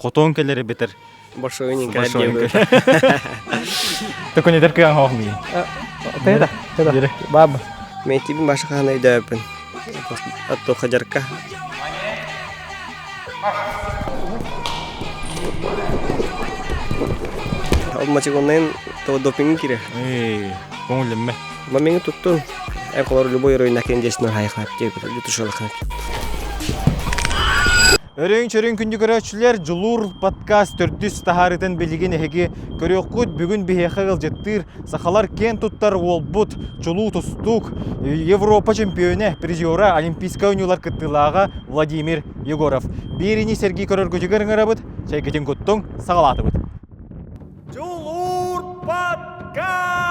Хотон келери бетер. Бошойненько Бошойненько. отдел. Токон едер кыян хоохми. Теда, Дире. баба. Мен тебе баша хана идапен. Атто хаджарка. Алмачигонен то допинг кире. Көңүлүмме. Мамин туттун. Эколор любой рой накен десин хайхап деп jutuşalakан. Өрөң-чөрөң күндү көрөчүлөр Жулур подкаст 400 тахарытын билген эги көрөккүт бүгүн бихехагыл жеттир сахалар кен туттар олбут Жулу тустук Европа чемпионы призера Олимпийская ойнулар кыттылага Владимир Егоров. Бирини Сергей көрөргөжүгөрүңөрөбүт, чайкетин коттоң сагалатыбыт. Жулур подкаст!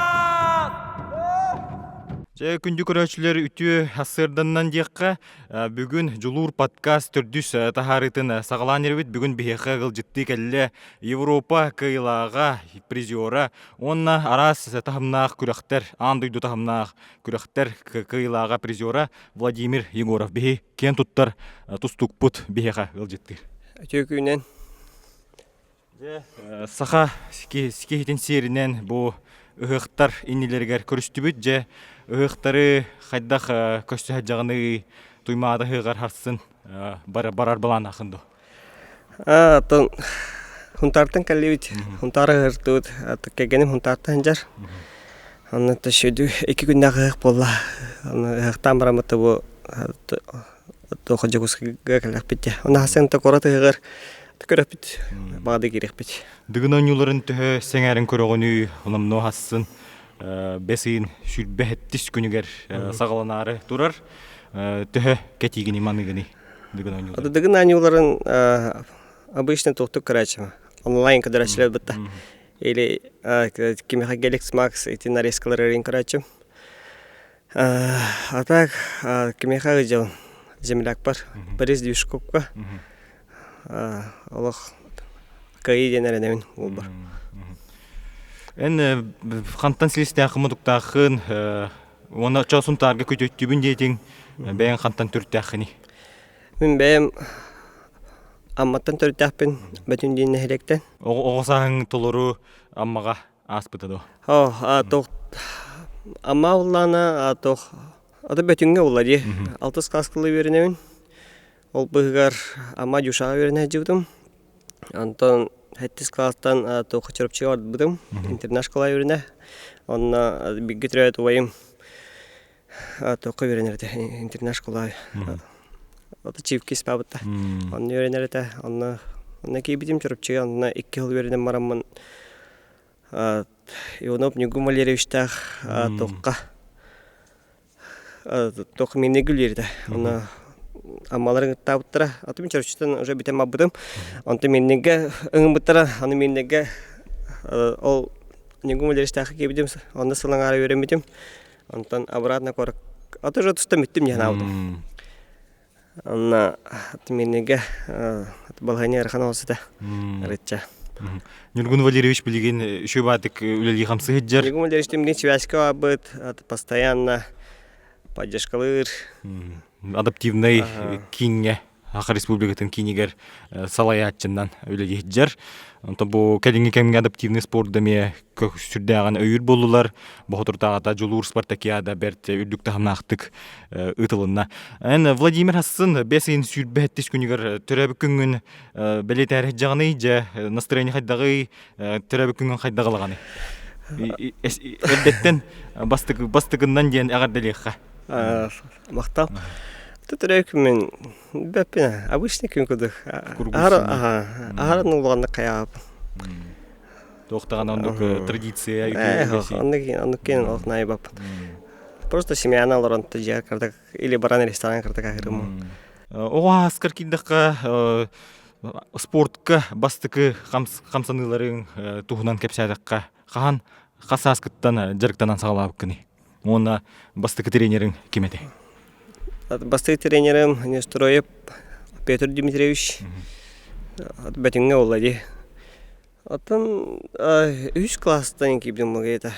Күндү көрөчүлөр үтү асырданнан диякка бүгүн Жулур подкаст 400 тахарытын сагалан эрбит бүгүн бихеха кылжытты келле Европа кыйлага призера онна арас тахымнаах күрөхтер андыйду тахымнаах күрөхтер кыйлага призера Владимир Егоров бихи кен туттар тустукпут бихеха кылжытты. Төкүнен Саха скехитин серинен бу ыхтар иннилергер көрүстүбүт же ыхтары хайдах көстө жагыны туймаада хыгар харсын барар балан ахынды. тон хунтартан каллебит. Хунтары хыртут. Кегеним хунтартан жар. Аны төшөдү 2 күндө гык болла. Аны ыктан барамыты бу то хожогуска галак битте. Аны хасан та кораты хыгар. Көрөпүт. Бады керек бит. Дыгын ойнуларын төһө сеңәрин көрөгөнү уламно хассын бесин сүрбэхеттис күнүгер сагаланары турар төһө кетигини маныгыни дыгын ойнулар. Дыгын анюларын обычно токтук карачы. Онлайн кадрачылар битта. Или кимеха Galaxy Max эти нарезкалары рин карачы. А так кимеха жыл земляк бар. Берез движкопка. Аллах кайденеренен ул бар. Эн хантан силисте ахмыдуктахын оны чосун тарга көтөттүбүн дейтин бэйэн хантан түрттахыни. Мен бэм амматтан төртәппен бөтен динне хелектен. Оғосаһың толору аммага аспытыды. Тох амма уллана тох аты бөтөнгө уллади. 6 класскылы беренен. Ол быгар ама жушага берене жудум. Антон 7 класстан тох чырып чыгып будум. Интернашкала берене. Онна бигге трет уайым. Тох беренерде интернашкала. Аты чивки спабыта. Онны беренерде онна кейбидим чырып чыгып онна 2 жыл берене мараммын. Ионов Нигумалеревичтах тохка. Тох мене гүлерде. Онна амаларын таптыра. Атым чырчтан уже битем абдым. Анты меннеге ыңбыттыра, аны меннеге ол Нигумалеревичтах кейбидим. Онда сылаңары беремедим. Антан обратно корак. Аты же тустам иттим я наудым. Анна меннеге балгани архана осыда. Рыча. Нургун Валерьевич билген үшө батык үлелги хамсы хеджер. Нигумалеревич мне связка быт постоянно поддержкалыр. Адаптивный кинге Аха республикатын кинигер салаятчындан үлелги хеджер. Онто бу кәлинге кемге адаптивный спорт деме сүрдәгән өйүр болулар. Бохотуртагата Жулур спартакиада берт үрдүктә хамнактык ытылынна. Эн Владимир Хассын бесин сүрбәттис күнигер төрәбүк күнгүн белетәр жагыны же настроение хайдагы төрәбүк күнгүн хайдагалаганы. Элдеттен бастыгыннан дигән агардалыгы. Мактал. Төтөрөк мен бәппе обычный күн күдүк. Аһарын улганда каяп. Тоқтаган ондук традиция Анны кен олнай бап. Просто семьяна лоранты жер кырдык или баран ресторан кырдык ахырым. Ога аскар киндакка спортка бастыкы хамсаныларын тухунан кепсадакка кахан касаскыттан жарыктанан сагалап кыны. Оны бастыкы тренерин кимеде? Бастык тренерым Нестроев Петр Дмитриевич. Бәтеңе олады. Атын 3 класстан кибдим мөгәйтә.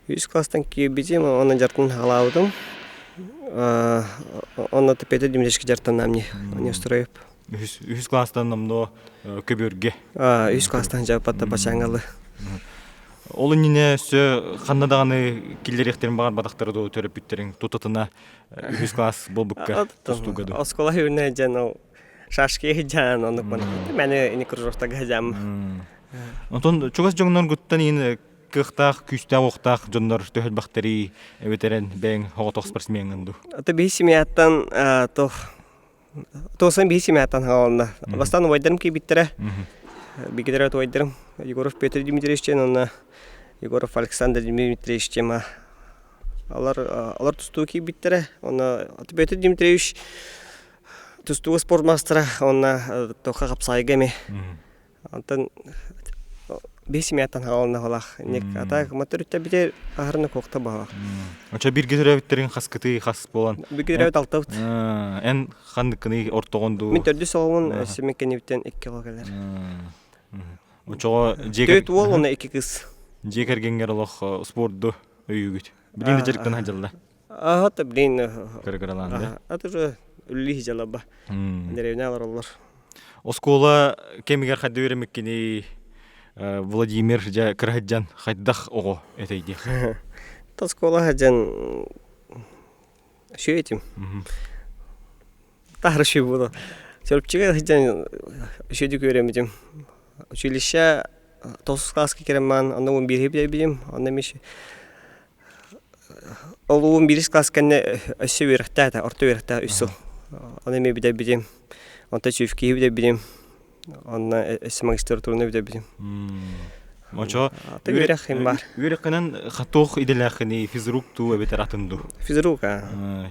3 класстан кибдим, аны жартын халаудым. Онна тепете димдешки жартан намни. Не устроеп. Үс класстан намно көбөрге. Үс класстан жапатта бачаңалы. Ол инне сө ханнадаганы киллерехтерин багар бадактары да төрөп бүттерин тутатына үс класс болбукка тустугады. Оскола хүрнэ жан шашки жан онук бана. Мене ини кружокта газам. Онтон чугас жоңнор гуттан ин кыхтах күстә оқтах жоннор төһөл бактери эветерен бен хоготок спортсменгынду. Ата бисимияттан тосан бисимияттан халында. Бастан ойдырым ки биттере. Бигидерет ойдырым. Егоров Петр Дмитриевич, онна Егоров Александр Дмитриевич тема. Алар тустуу ки биттере. Онна Петр Дмитриевич тустуу спортмастера, онна тоха капсайгами. Антан бесимияттан халына халах. Нек атак моторитте битер ахырны кокта бага. Оча бир гидеревиттерин хаскыты хас болан. Бигидерет алтабыт. Эн хандыкны ортогонду. Мен төрдү солун семекеневтен 2 килограмм. Очо Төт ол оны 2 кыз. Жекергенгер олох спортду өйүгүт. Билин жериктен хажалда. Ата блин. Кыргыраланды. Ата же үлли жалаба. Деревнялар олар. Оскола кемигер хадды өремеккени Владимир жа Кыргаджан хайдах ого этейди. Тоскола хаджан шөйтим. Тахрышы було. Чөрпчиге хаджан шөйдүк өремедим. Училище Тосказский кереман, аны 11 билем, аны миш. Ол 11 классканне өсө беректе, орто беректе үсү. Аны ме билем. Онта чүфки билем. Аны эс магистратураны билем. Мочо Тегерах хим бар. Үрекенен хатох иделахни физрукту эбетератынду. Физрука.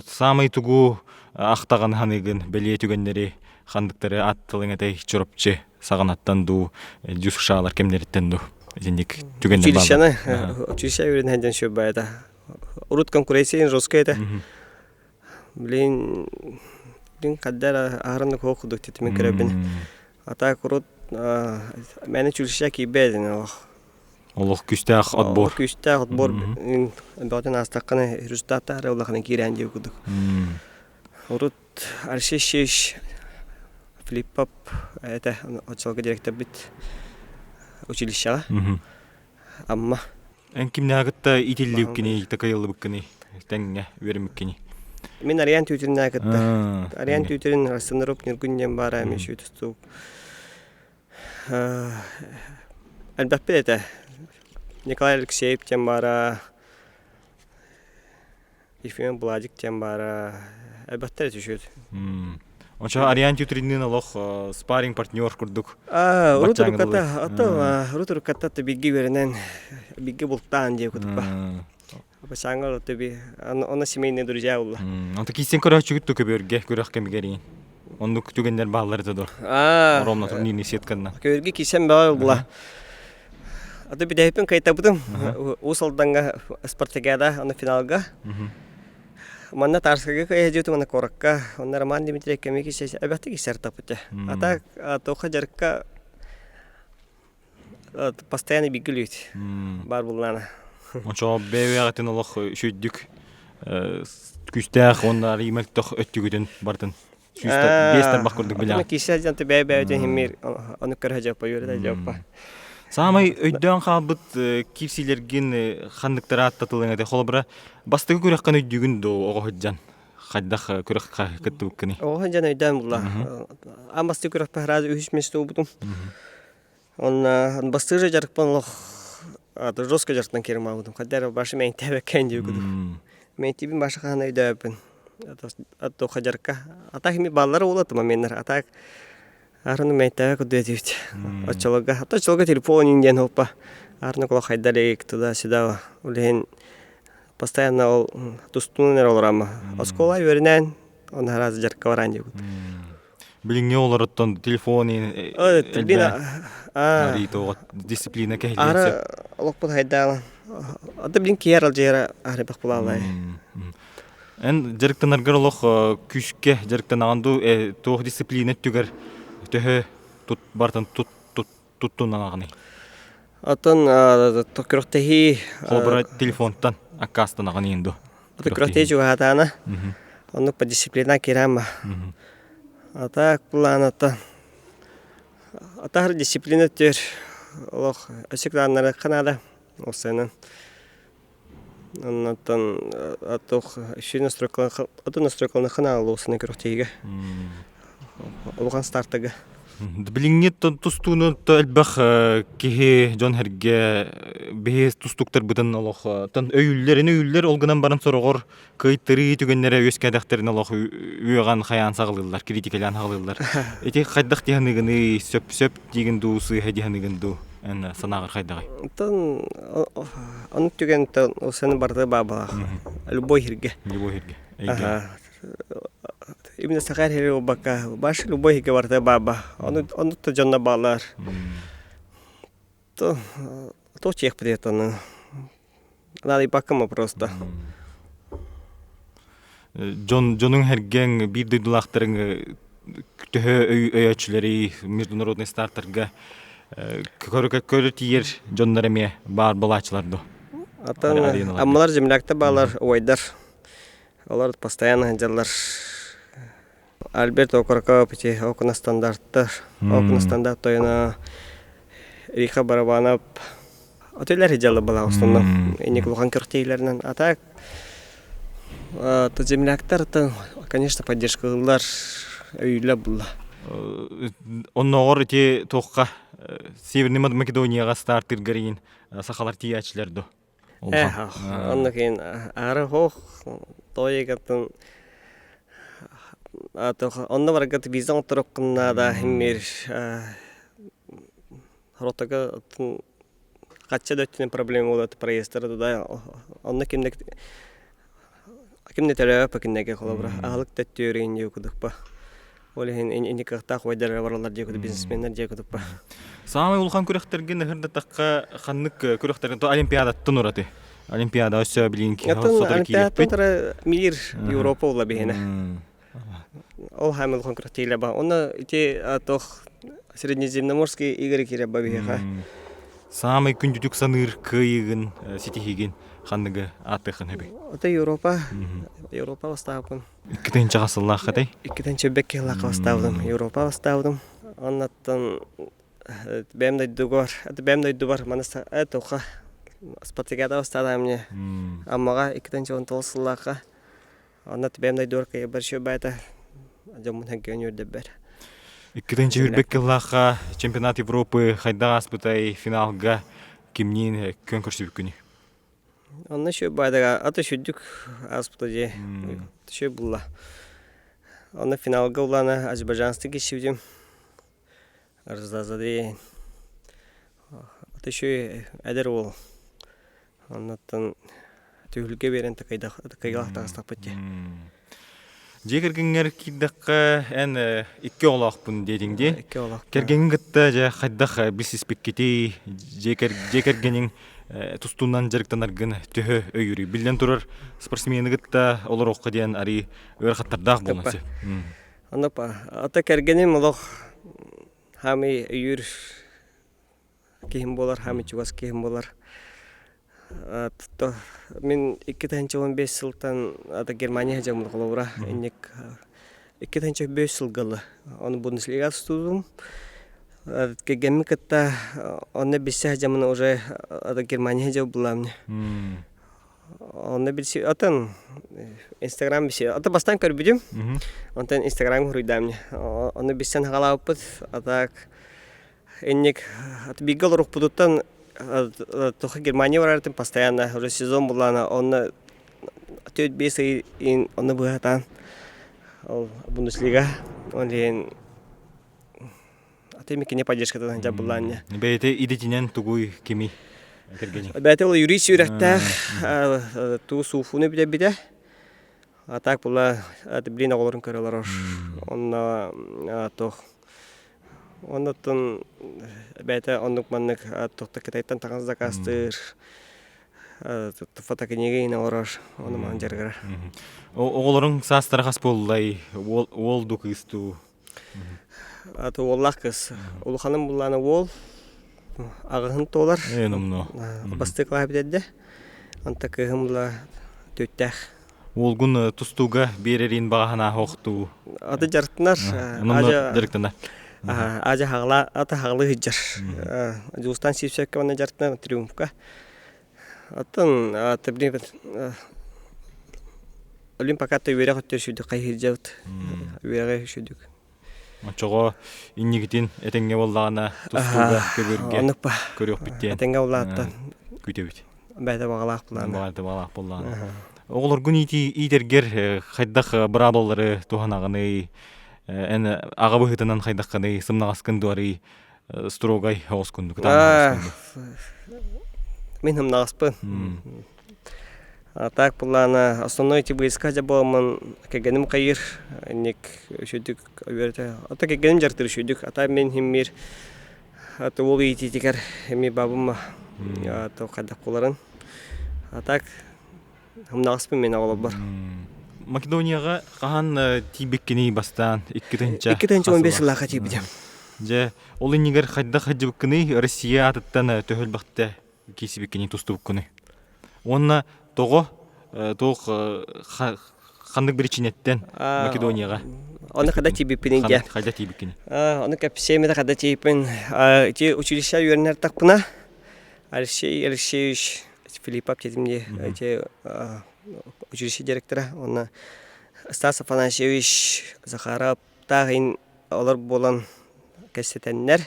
Самый тугу ахтаган ханыгын белие түгеннери хандыктары аттылыңытай чоропчы саганаттанду дюсшалар кемнерттенду. Зенник түгеннер бар. Училище өренен шөбайда. Урут конкуренция жесткая это. Блин каддар арны хокудук тетмен керебин. А так урут мен училище кибедин ох. Олох күстәх отбор. Күстәх отбор. Бәтен астакны результаттары улахны кирән дип кудук. Урут аршеш флип-ап это очалга директор бит училища. Амма Эн кимнагытта итилликкини такайылыбыккини тәңгә вермиккини. Мен ариан түйтерин агытта. Ариан түйтерин расынырып ниргүннен бара мен шүтүстүк. Әлбәттә это Николай Алексеев тем бара. Ефим Бладик тем бара. Әлбәттә төшөт. Оча ариан түйтериннен олох спарринг партнер курдук. Рутурката ата рутурката бигги веренен бигги бултан дип кутук. Башаңга төби аны семейный друзья улла. Anta кисен көрөчүгүт көбөргө көрөк кемигерин. Ондук түгендер баалары да дор. Ромна турнирни сетканна. Көргө кисен баа улла. Ата бидепен кайтабыдым. Усалданга спартакиада аны финалга. Манна тарскага кайжуту мана коракка. Онна Роман Дмитриев кемики сес абатты кисер тапыты. Ата тоха жарка постоянно бигилит. Бар буллана. Очо бевегатын олох шүддүк. Күстәх ондар имектох өттүгүдөн бардын. Бестер бак курдук биле. Кисер жанты бебеутен химир аны көрөжөп койөрдө жоппа. Самый өйдөн кабыт кипсилерген хандыктар аттатылыңа холбра бастыгы көрөккөн өйдүгүн до огожан. Хаддах көрөккө кыттыбыккыны. Огожан өйдөн булла. Амасты көрөкпө раз үчмөстө бутум. Он бастыгы жаркпан лох аты жестко жартан керем алдым. Каддар башы мен тебеккен деп күдүк. Мен тибин башы хана өйдөпүн. Ато хаjarка. Атак ми баллар болот менер. Атак арны мен тебек күдөйт. Ачалга телефон инден хоппа. Арны кола хайдалек туда-сюда. Улен постоянно ол тустунер олрама. Оскола вернен он раз жарка варан деп. Билиңе оларыттан телефоны дисциплина кәһиләсе. Ара локпот хайдала. Ада билин кияр жера ары бак булалай. Эн директор олох күшкә директор аганду тох дисциплина түгәр төһө тут бартан туттунан агыны. Атын токрохтахи Холбара телефонтан аккастан агыны инду. Ото крохтей жугатана. Он по дисциплина кирама. А так планата. А так дисциплина тер. Лох асикланнары канада. Осенен. Оннан атох шин настройкалны канал осыны крохтейге. Улган стартыга. Билиңнет тустуну элбах кихи Джон Херге бихи тустуктар бытын олох тон өйүллер олгынан баран сорогор кыйттыры түгеннере өскәдәхтерин олох үөган хаян сагылылар критикалан сагылылар эти хайдах тиһаныгыны сөп диген дуысы хадиһаныгын ду эн санагыр хайдагай Тон он түген тон осыны барды баба. Любой хирге. Ага. Именно сахар хире бака. Баш любой хирге барды баба. Он то жонна балар. То чех приятно. Надо и бакама просто. Джонун Херген бир дыдулактырың төһө өйөчлери международный стартерга көрө тиер жоннарыме бар балачыларды. Аммалар землякта балар ойдар. Олар постоянно жаллар. Альберт Окорков пити окна стандарттар. Окна стандарт тойна Риха Барабанов. Отелер жалы бала основном. Эник лухан кыртейлеринен. А так то земляктар то, конечно, поддержка кылдылар. Өйлө була. Онногор те тоққа Северный Македонияға стартер гарин сахалар тиячилерду. Онно кейін ары хоқ тойгатын онно баргат виза отуруккунна да химмер ротага качча дөттүнүн проблема болот проездтары да онно кимдек тәрәп кимдеге колобра алык төттөрүн юкудукпа. Олehen ини кахта хойдар баралар дегуд бизнесменнер дегудуппа. Самый улхан күрәхтерген хырда такка ханнык күрәхтерген то олимпиада тунураты. Олимпиада өсө билинки. Олимпиада мир Европа ула бехене. Ол хамыл улхан күрәхтейле ба. Оны ите атох среднеземноморский игры кире ба беха. Самый күндүк саныр кыйгын ситихиген ханныгы атыхын хеби. Это Европа. Европа оставкын. Иккиден чагасыллах хатай. Иккиден чөбекке лак оставдым. Европа оставдым. Оннаттан бемдей дугар манаса этоха спатигада остадам мне. Аммага иккиден чон толсыллака. Оннат бемдей дугар бер шөбайта. Жомун хаггөн бер. Иккиден чөбекке лаха чемпионат Европы хайдагас бутай финалга кимнин конкурс күнү. Он еще байдага аты шүдүк аспытыжы. Шө булла. Он финалга улана Азербайджанстык кишивдим. Арзазады. Аты шө әдер ол. Оннан төгүлгө берен такайга тагыстапты. Жекергенгер киддакка эн икки олакпын дедиңде. Кергенин гытта жа хайдах бисиспеккети жекергенин тустунан жарыктанаргын төһө өйүрү билден турар спортсмени гытта олар окка диен ари өр хаттардак болмасы. Анапа ата кергеним олох хами өйүр ким болар хами чугас ким болар. Мен 2015 жылдан ата Германия жамыл кылыбыра эник 2005 жылгалы аны Бундеслига студум. Кегемми кытта онны биссе жамына уже ата Германия жаб буламны. Онны билсе атын Instagram бисе ата бастан көрбүдүм. Онтан Instagram хуруйдамны. Онны биссен халаппыт атак эник ата бигал рух пудуттан тоха Германия барартын постоянно уже сезон булана онны төт бесе ин онны буатан Бундеслига онлен атемики не поддержкадан жабыланне. Бейте идетинен тугуй кими кергени. Бейте ол юрис юракта ту суфуны биде. А так була ат блин оголорун көрөлөр. Онна тох оннотон бейте оннук маннык тохта кететтен таган закастыр. Фотокнига ина ораш оны ман жергер. Оголорун састар хас боллай ол дукысту. Аты оллакыс. Улханым булланы ол агын толар. Энумно. Бастыклап дедде. Анта кыгымла төттәх Олгун тустуга берерин багана хоқту. Аты жартынар. Онно директана. Ажа хагла аты хаглы хиджар. Жустан сипсекке вана жартына триумфка. Атын атыбни Олимпиакта үере хөттөр шүдүк кайхыржабыт. Үере шүдүк. Чого иннигитин этеңге боллагана тустуга көбөргө. Онукпа. Көрөк биттен. Этеңге улаатта. Күтөбүт. Бәдә багалак булан. Багалты балак болланы. Оголор күн итергер хайдах браболлары туханаганы эн ага быһытынан хайдакканы сымнагаскын дуары строгай оскунду. Мен хымнагаспын. Так булана основной тип иска жабамын кегеним кайыр ник шүдүк өбөртө. Ата кегеним жартыр шүдүк. Ата мен химмир ата ол ититикер эми бабым ата кадак куларын. Атак хымнагаспын мен агылып бар. Македонияга кахан тибеккини бастан 2-нче 15 жылга тибидем. Же ол иннигер хайда хаҗыбыккыны Россия атыттан төхөлбакта кисибеккини тустубуккыны. Онна того хандык причинеттен Македонияга. Оны када тибипин ге. Хайда тибеккини. Оны капсемеде када тибипин. Ти училище юрнер такпына. Алексей Алексеевич Филиппов дедимде. Ти училище директора. Оны Стас Афанасьевич Захаров тагын алар болан кесетеннер.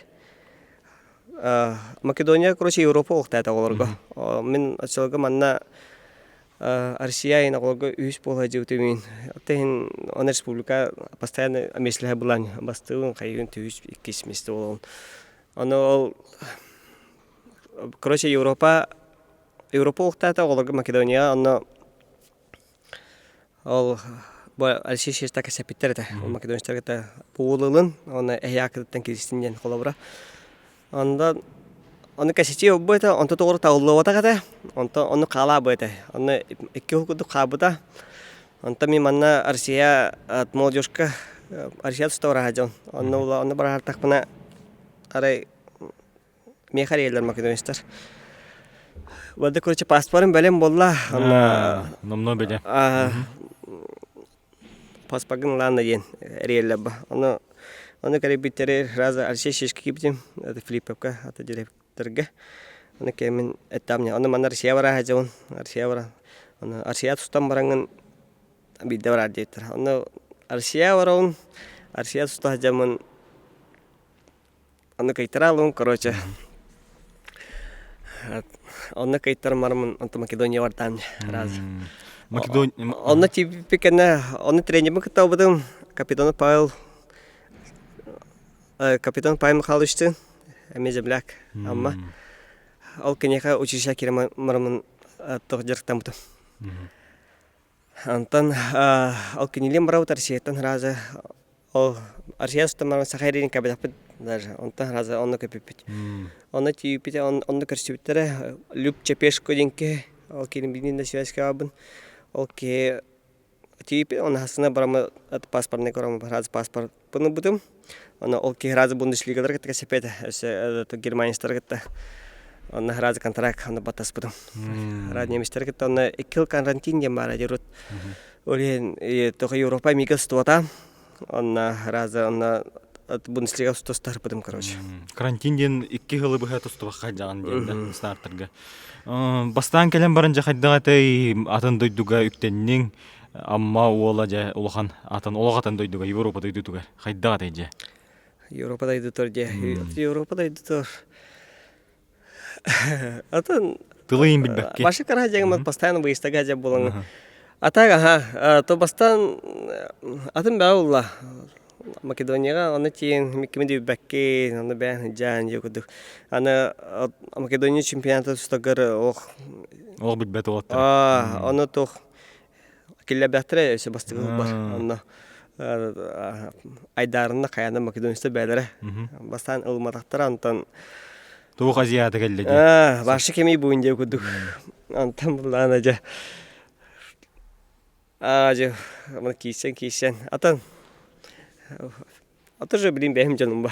Македония, короче, Европа оқтайда оларға. Мен açылығы манна Россия ина оларға үйіс болға жеуті мен. Оттайын оны республика постоянно месліға бұлан бастығын қайығын түйіс кесместі олығын. Оны ол, короче, Европа оқтайда оларға Македония, оны ол Алексей Шештака сәпеттерді. Ол Македонистарға бұғылылын, оны әйякыдыттан келістінден қолабыра. Оны кәсети өббөйті, онты тоғыры тауылы отағады, оны қала бөйті. Оны екі хұқыды қабыда. Онты мен манна Россия молодежка, Россия тұстауыра ғажон. Оны бір артақ бұна арай мехар елдер македонистар. Бөлді көрчі паспорын бәлем болла. Номно бәлем. Паспорын ланна ен әрелі ба. Оны карибиттері раза Алексей Шешкі кептім, Филипповка, аты директорға. Оны кәмен әттамне. Оны мана Россия бара ғажауын, Россия бара. Оны Россия тұстан бараңын бидді бар ардеттір. Оны Россия барауын, Россия тұста ғажамын. Оны кайтара алуын, короче. Оны кайтара марымын, онты Македония бартамне, раза. Оны типикені, оны тренерім күтті обыдым, капитаны Капитан Павел Михайловичты, әме земляк, амма. Ол кенеға училище керем марымын тоқ жарықтан бұтым. Антан, ол кенелем барауыт Арсияттан разы. Ол Арсия сұтта марымын сақайрерін кәбедақпыд даже. Антан разы оны көпеппет. Оны түйіппет, оны көрсетіптері Люб Чепешко денке. Ол келім бейден де связка абын. Ол ке түйіппет, оны хасына барамы паспортны көрамы разы паспорт бұны бұтым. Оны ол ке разы Бундеслигалар кеттіға сепеді. Өсі Германистар кетті. Оны разы контракт, оны батас бұдым. Разы неместер кетті. Оны 2 жыл карантин дем бара дерут. Олен тоғы Европа мигал стуата. Оны разы Бундеслига стостар бұдым, короче. Карантин ден 2 жылы бұға тостуаққа жаған дейді стартырға. Бастан кәлем барынша қайдағатай атын дойдуға үктеннің Амма ола жа улахан атын олагатан дойдуга Европа дойдуга хайдага тайже. Европа дойдутор же. Европа дойдутор. Атын тылыйын билбекке. Башы кара жегем постоянно выездага же болон. Атага то бастан атын баулла. Македонияга аны тиен микмеди бекке, аны бән жан жокудук. Аны Македония чемпионаты стагар ох билбет олатты. Аны тох Келле бәттірі өсі бастығы бар. Айдарында қаяны Македонисті бәлірі. Бастан ұлматақтыр, антан... Туық Азияты кәлді. Баршы кемей бойынде көдік. Антан бұлдан әжі. Әжі, мұны кейсен. Атын, Аты же билин бәһим жаным ба.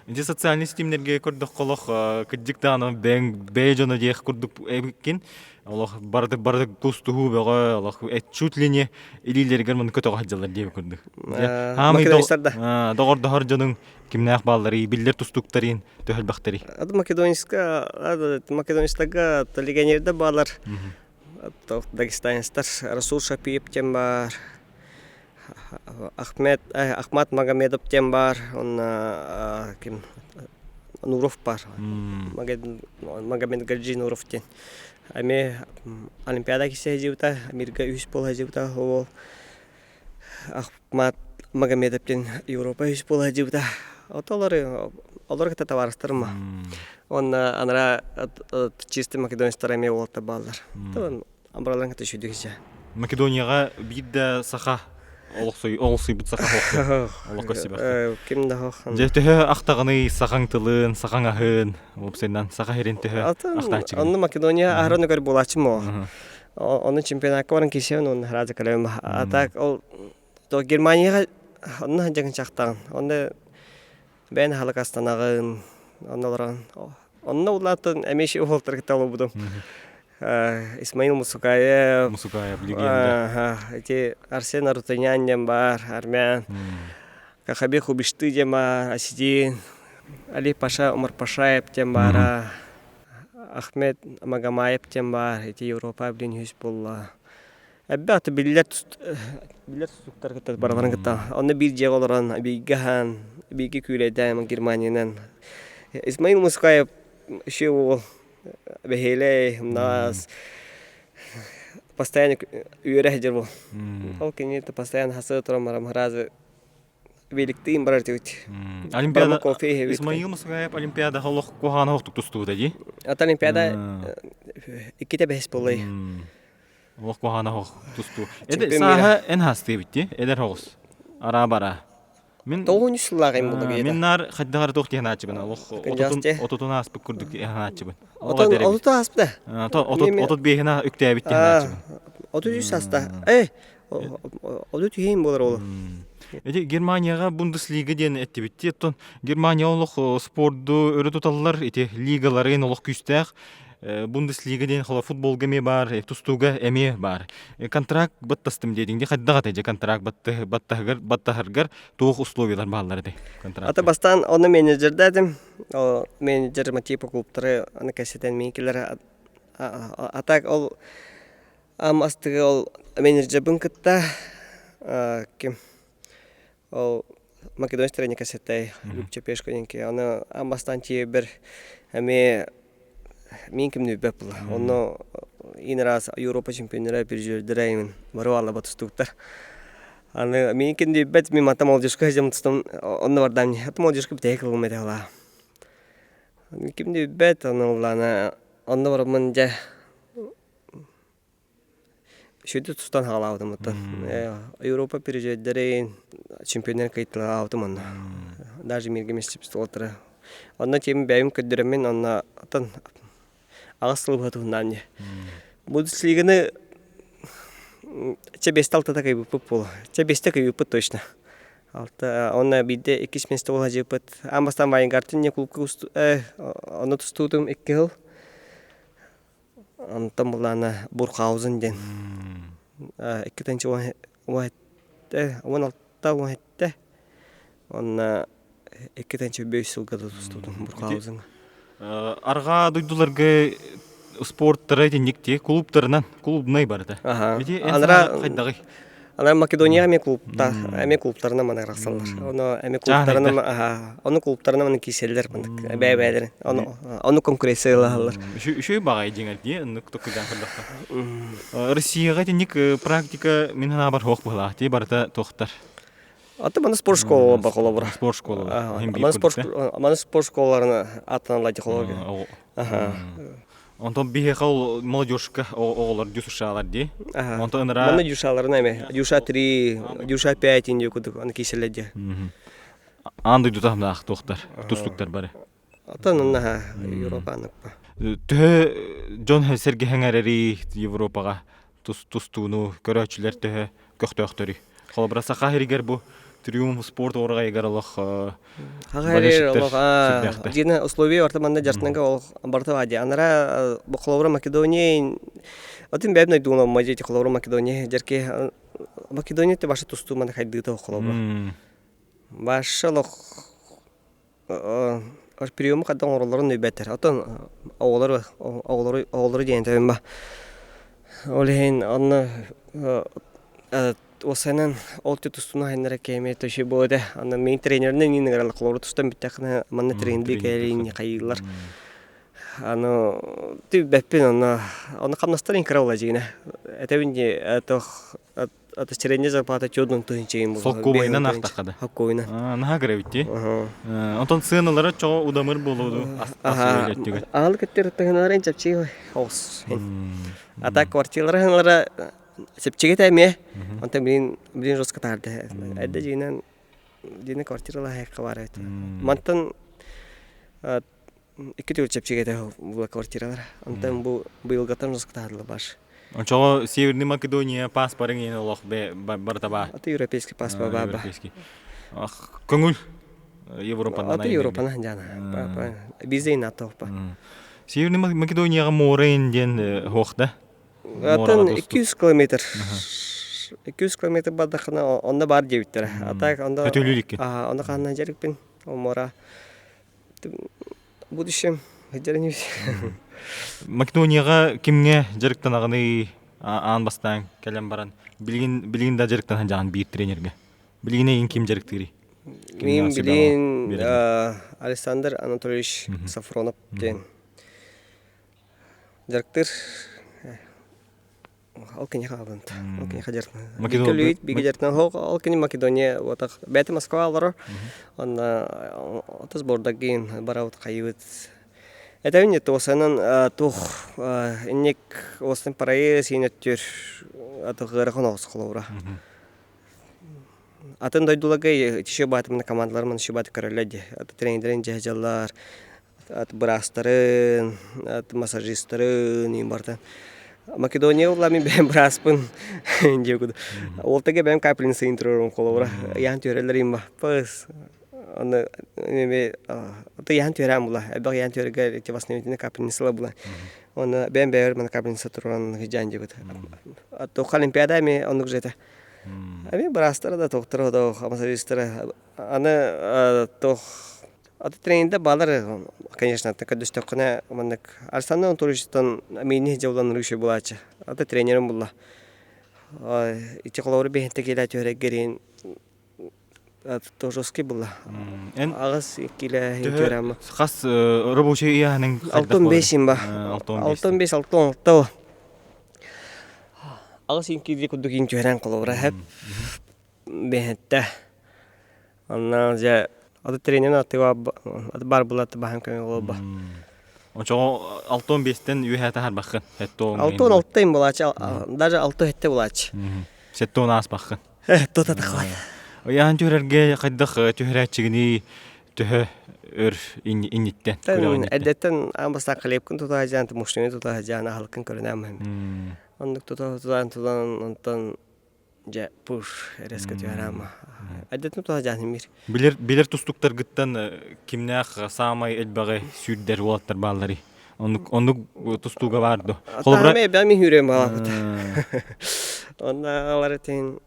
Инде социальный стимнерге көрдөх колох кыджык дааны бэй жоно диэх курдук эбиккин. Олох барды кустуху бага олох чуть ли не илилергер мен көтөгө хаджалар диеп көрдүк. Македонистарда. Догордохор жонун кимнах баллары биллер тустуктарын төһөлбактары. Аты Македонистага легионерда балар. Дагестанистар Расул Шапиев тем бар. Ахмат Магомедов тем бар. Он ким Нуров бар. Магомед Гаджи Нуров тен. Ами Олимпиада кисе живта, Америка үс пола живта. Ахмат Магомедов тен Европа үс пола живта. Олар ката товарыстарма. Он анара чисто македонистар ами олта балдар. Тон амбралан ката шүдүгүсө. Македонияга бидде саха олсой бит саха хок. Алла көсүбө. Ким да хок. Жете ахтагыны сахаң тылын, сахаң ахын, опсендан саха херенте ахтачы. Онны Македония ахраны көр булачмы. Оны чемпионатка баран кисен он разы калем. Атак ол то Германияга онны жагын чактаган. Онда бен Халакастанагын, онны улатын эмеши олтыр киталу будум. Исмаил Мусукаев легенда. Эти Арсен Арутанян бар, армян. Кахабек Хубишты дем бар, Асидин. Али Паша, Умар Пашаев тем бар. Ахмед Магомаев тем бар. Эти Европа блин хүс болла. Әббәт биллет суктар китә барларын китә. Аны бир җегаларан бигәһән, биге күләдәм Германияннан. Исмаил Мускаев шул бехеле нас постоянно үйрәһҗер бу. Ол кенет постоянно хасыр торам разы великтин баратыт. Олимпиада Исмаил Мускаев Олимпиада холох кохана хохтук тустуда ди. Ат Олимпиада иките бес болой. Олох кохана хох тусту. Эде саха эн хасты битти. Эдер хогус. Ара-бара. Мен тоғыншылағым болды кейді. Мен нар хаддағар тоқты яначыбын. Ототун аспы күрдік яначыбын. Ототу аспы да? Отот бейхина үктәй битті яначыбын. Отот үс аста. Отот үйейін болар олы. Эти Германияга Бундеслига ден этти битти. Германия олох спортду өрө туталлар. Эти лигаларын олох күстәк. Бундеслига ден хола футбол геме бар, тустуга эме бар. Контракт баттастым дедиңде хаддага теже контракт баттахаргар тоох условиялар баалар ди. Ата бастан оны менеджер дедим. О менеджер матипа клубтары аны кәсетен менкелер атак ол амастыгы ол менеджер бункытта ким ол Македония тренер кәсетей Любче Пешконенки аны амастан тие бер эме Мен кимни бепла. Оны ин раз Европа чемпионера пережердираймен. Барвала батустуктар. Аны мен кимди бет ми мата молодежка жам тустам. Оны бардам. Ата молодежка битекил медала. Мен кимди бет аны улана. Оны бар мынжа. Шуды тустан халаудым ата. Европа пережердираймен чемпионер кайтла аутым. Даже мирге месчипсту отра. Оны тем бәйм көддөрөмөн аны атын Ағасылы бұғатуындан не. Бундеслиганы чебесті такай бұпып бол. Чебесті кай бұпып точно. Оны бидде 2 месті ола жепіт. Амбастан Вайнгартын не клубка оны тұстудым 2 жыл. Антам бұланы Бурхаузен ден. 2-тенші оғатты. 16-та оғатты. Оны 2-тенші 5 жылға тұстудым Бурхаузен. Арга дуйдуларга спорттары денекте клубтарынан клубнай барды. Ана Македония ме клубта, аме клубтарына мана рахсалар. Оны клубтарына мана киселдер мындык. Бәйләр. Оны конкуренциялар. Шуй багай дигән ди, нукты кыдан кылдыкта. Россиягә денек практика мен хана бар хок була. Ти барда тохтар. Аты мана спорт школа бакыла бар. Спорт школа. Мана спорт школаларына атынан лади хология. Онтон бихел молодежка оголар дюсушалар ди. Онтон ра. Мана дюшаларына эме. Дюша 3, дюша 5 инде кудук аны киселеде. Анды дутамдак тохтар, тустуктар бары. Атанына Европаны. Тө Джон Хесерге хәңәрәри Европага тустууну көрәчләр тө көктөктөрү. Холбраса хахиргер бу Триумф спорт орага игаралах. Хагарер Балешектер олох сүрбәхтә. дина условия ортаманда жартнага ол барта вади. Анара Бухловра Македония отын бәбнай дуна мажети Хловра Македония жарке Македония те баша тусту мана хайдыта Хловра. Баша лох ор прием кадан орларын нөбәтер. Отын оғлары дейін тәбін ба. Олеген анна осанан олты тустуна хайнара кеме төші болды. Анна мен тренеріне нені ғаралы Хловра тустан біттәқіна манна тренерді кәлейін қайылар. Ано ты бәппен оны қамнастарын кіра ола жегіне. Әтәбінде аты стеренде зарплата чудның тұйынчайын бұл. Хоккуайнан ақтақады. Хоккуайнан. Наға кірәбітті. Онтан сыналары чоға удамыр болуды. Ағыл кеттер тұғынларын чапчығы оғыз. Ата квартиралары сепчеге тәме. Онтан білін жосқа тарды. Әді жегінен дені квартиралы хайққа бар әйті. Мантан iki tür çepçiğe de bu kvartiralar. Ondan bu yılgatan josqa tardылы баш. Ончого Северный Македония паспорын ен олох бартаба. Аты европейский паспорт баба. Европейский. Көңүл Европадан. Аты Европадан жана. Бизейн атопа. Северный Македонияга морен ден хохта. Атын 200 километр. 200 километр бардакына онда бар жебиттер. Атак онда. Өтөлүлүкке. Онда кандан жерикпин. Мора. Будущем хеджерни. Македонияга кимге жарыктан аганы аан бастан келем баран. Билгин да жарыктан жаган бир тренерге. Билгине ким жарыктыгы? Мен билин Александр Анатольевич Сафронов ден. Жарыктыр Алкин хабант. Алкин хаджартна. Македония биге жартна хок Алкин Македония вот бәте Москва алар. Ана отыз бордагин бараут кайбыт. Это не то санан тух инек остын парае синеттер аты гыргын осқылыра. Атын дойдулагай тише батымны командалармын шибат көрөлөдү. Аты тренерлерин жажалар, аты брастарын, аты массажисттарын им бартан. Македония улами бем браспын дегуд. Олтеге бем капелинсы интрорун колора. Ян төрелерим ба. Пас. Аны неме аты ян төрам була. Абак ян төргө тевасны капелинсы була. Аны бем бер мен капелинсы туран хижан дегуд. Аты олимпиада ме аны гжета. Ами брастар да доктор да массажисттар. Аны тох аты тренинде балар, конечно, так дустакына мандык. Арсандан туристтан мени жолдан рүшө булачы. Аты тренерим була. Ити колору бехте келе төрегерин. Аты тожоски була. Агас киле төрам. Хас рабочий яның 65 ба. 65 Агас инкиди кудугин төран колора хеп. Бехте. Анна же аты тренер атыга бар булат бахан көңүл болба. Ончого 65-тен үйәтә һәр бакын. Алтын алтын булачы, даже алты хетте булачы. Сеттон ас бакын. Тота тахлай. Ян төрәргә кайдак төрәчигини төһө өр инниттен. Әдәттән амбаста кылып көн тота җан мушны тота җан халкын көрнәм. Ондык тота онтан ja push резко тюрама. Әдәттән тота җан мир. Билер тустуктар гыттан кимнәх самай элбәгә сүддер ваттар баллары. Ондук тустуга барды. Холбра мен бәми хүрем бала. Онда алар тен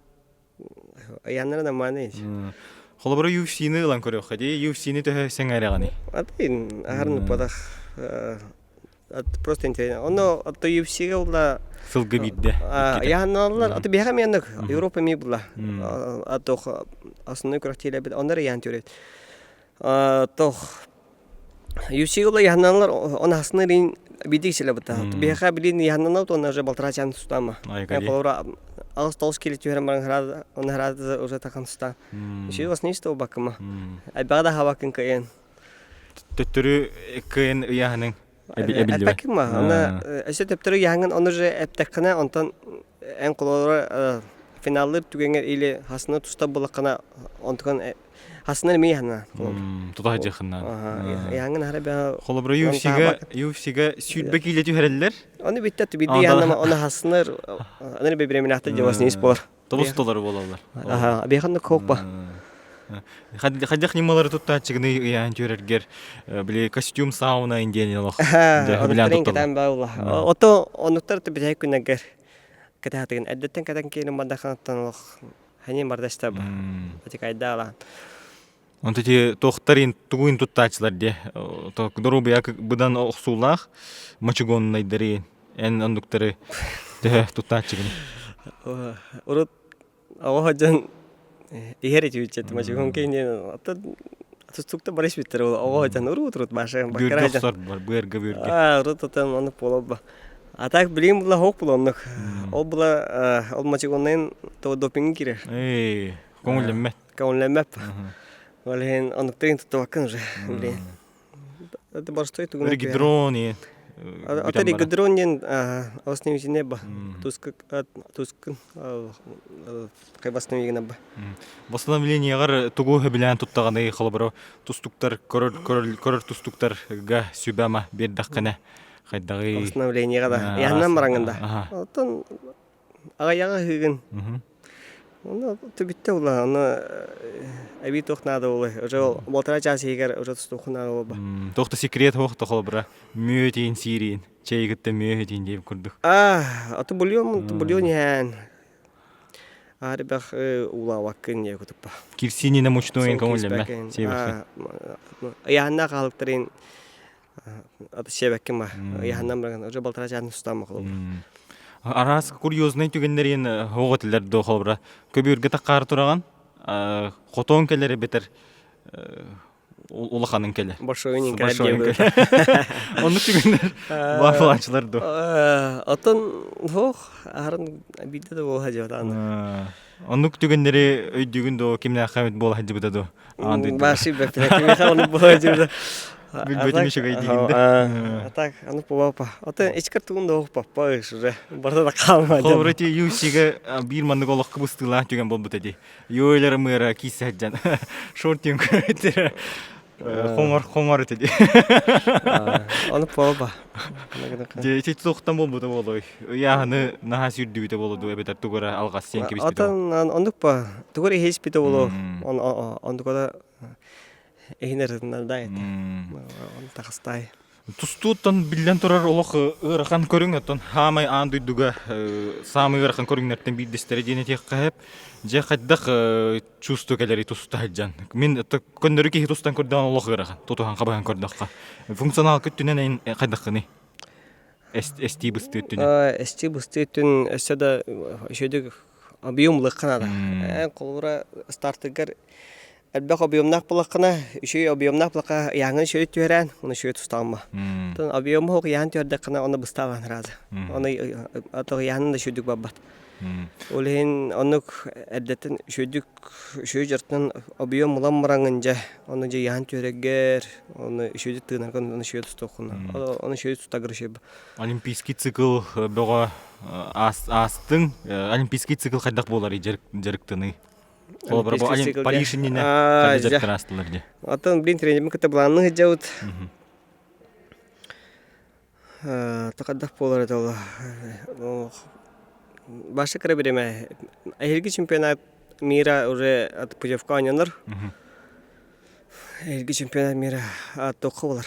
яннара да маны. Холбра UFC-ны лан көрөк хәди. UFC-ны төһә сеңәрәгәни. Атын ахарны падах просто интересно. Оно от UFC-га ула Сылгы бидде. Янналар аты бәгә меннек Европа ми була. Атох асны көрәктеле бит. Ондар ян төрет. Тох UFC-га ула янналар он асны рин бидикселе бит. Бәгә билин яннал то уже балтырачан тустама. Колора Алстолс келе тюрем барган он град уже такан ста. Ши вас не сто бакма. Бәгә хавакын кайын. Төттүрү кыйын яһының Әпәкма, ана әсет әптөрү яңын оны же әптәккәнә онтан ән колора финаллы түгәнгә иле хасны туста булакына онтан хасны ми яна. Тута җыхынна. Яңын харабы. Холобра UFC-га сүдбек иле түһәрәлләр. Аны биттә биди яна оны хасны аны бебреминахта җавасны испор. Тобусталар булалар. Аха, беханны кокпа. Хаддах немалары туттаачыгыны яан төрергер биле костюм сауна индианилох. Онуктарын катан баула. Ото онуктар тибитэ күнэгер. Кататын эддеттен катан кийин мадахантан хани мардастаб. Атикайдала. Онто те тохтарын тугуин туттаачылар де. Дору бияк будан оксулах мачугон найдарын. Эн ондуктары туттаачыгын. Урут авахаджан ихери чүчэт мачугон кейин ото тустукта бариш биттер авахаджан урут баша бакараджан. Бюргөстөр бар, бюргө. Урут отан аны полоба. Атак билим була хок булоннук. Ол була ол мачугоннен то допинг кире. Коңулемме. Коңулемме. Олен онуктарын туттабаккан уже. Блин. Это барстой тугун. Регидрони. Ата регидронен осным жинеба. Туск кайбасным егенеба. Восстановлениягар тугу билен туттаганы халбаро тустуктар көрөр тустуктар га сүбәма бердаккана хайдагы Восстановлениега да. Яннан баранганда. Отон агаяга хыгын. Оны түбитте ула, аны әби тохнады улы. Уже болтара часыгар уже тустухнады улы. Тохта секрет хохта халбара мөтин сирин. Чейгитте мөтин деп күрдүк. Аты бульон ян. Арбах ула вакын я кутупа. Кирсинина мучтоен көңүлөмө. Себеби. Янна калыктырын аты себеккем ба. Яннан барган уже болтара часын тустамак улы. Арас курьезный түгендерин хоғытылар до холбра. Көбүргө таккар тураган, хотон келери бетер улаханын келер. Башоюнин келер. Оны түгендер бафаланчылар до. Отон хох арын бидде де бол хажатан. Оны түгендери өйдүгүн до кимне хамит бол хажыбыда до. Баши бептер кимне хамит бол хажыбыда. Билбетим ишеге дигинде. Так, аны побапа. Аты ичкар тугунда окпаппа уже. Барда да калмады. Хобрати юсиге бир манды голок кыбыстыла түген болбут эди. Йойлар мыра кисаджан. Шортинг этер. Хомар эти. Аны побапа. Же эти токтан болбут болой. Яны наха сүрдүбүтө болду эбетер тугара алгас сен кебис. Атан ондукпа. Тугара хеч бите боло. Ондукада Эйнерден да эти. Он тахстай. Тустуттан билен турар олох ырхан көрүң аттан хамай андыйдуга самый ырхан көрүңнөртен биддестери дене тек кайып же кайдак чувство келери тустайжан. Мен көндөрү ки тустан көрдөн олох ырхан тутухан кабаган көрдөкка. Функционал көттүнөн кайдакыны. ST быстыттүн. ST быстыттүн эседе шөдөк объемлык канада. Колура стартыгар Әлбәк объемнак булакына, үшөй объемнак булакка яңын шөй төрән, уны шөй тустамма. Тон объем хок яң төрдә кына аны быстаган разы. Аны атык яңын да шөйдүк бабат. Олен онук әдәтен шөй жыртын объем булам мараңынҗа, аны же яң төрәгәр, аны шөй тыгынар кына аны шөй тустакына. Аны шөй тустагыр шөй. Олимпийский цикл бага астын олимпийский цикл кайдак болар жериктени. Паришинне кадежаттырастылар же. Атын блин тренерим кытабланны жаут. Такаддак болар это. Башы кыра береме. Элги чемпионат мира уже от Путевка ойнонор. Элги чемпионат мира от Токко болар.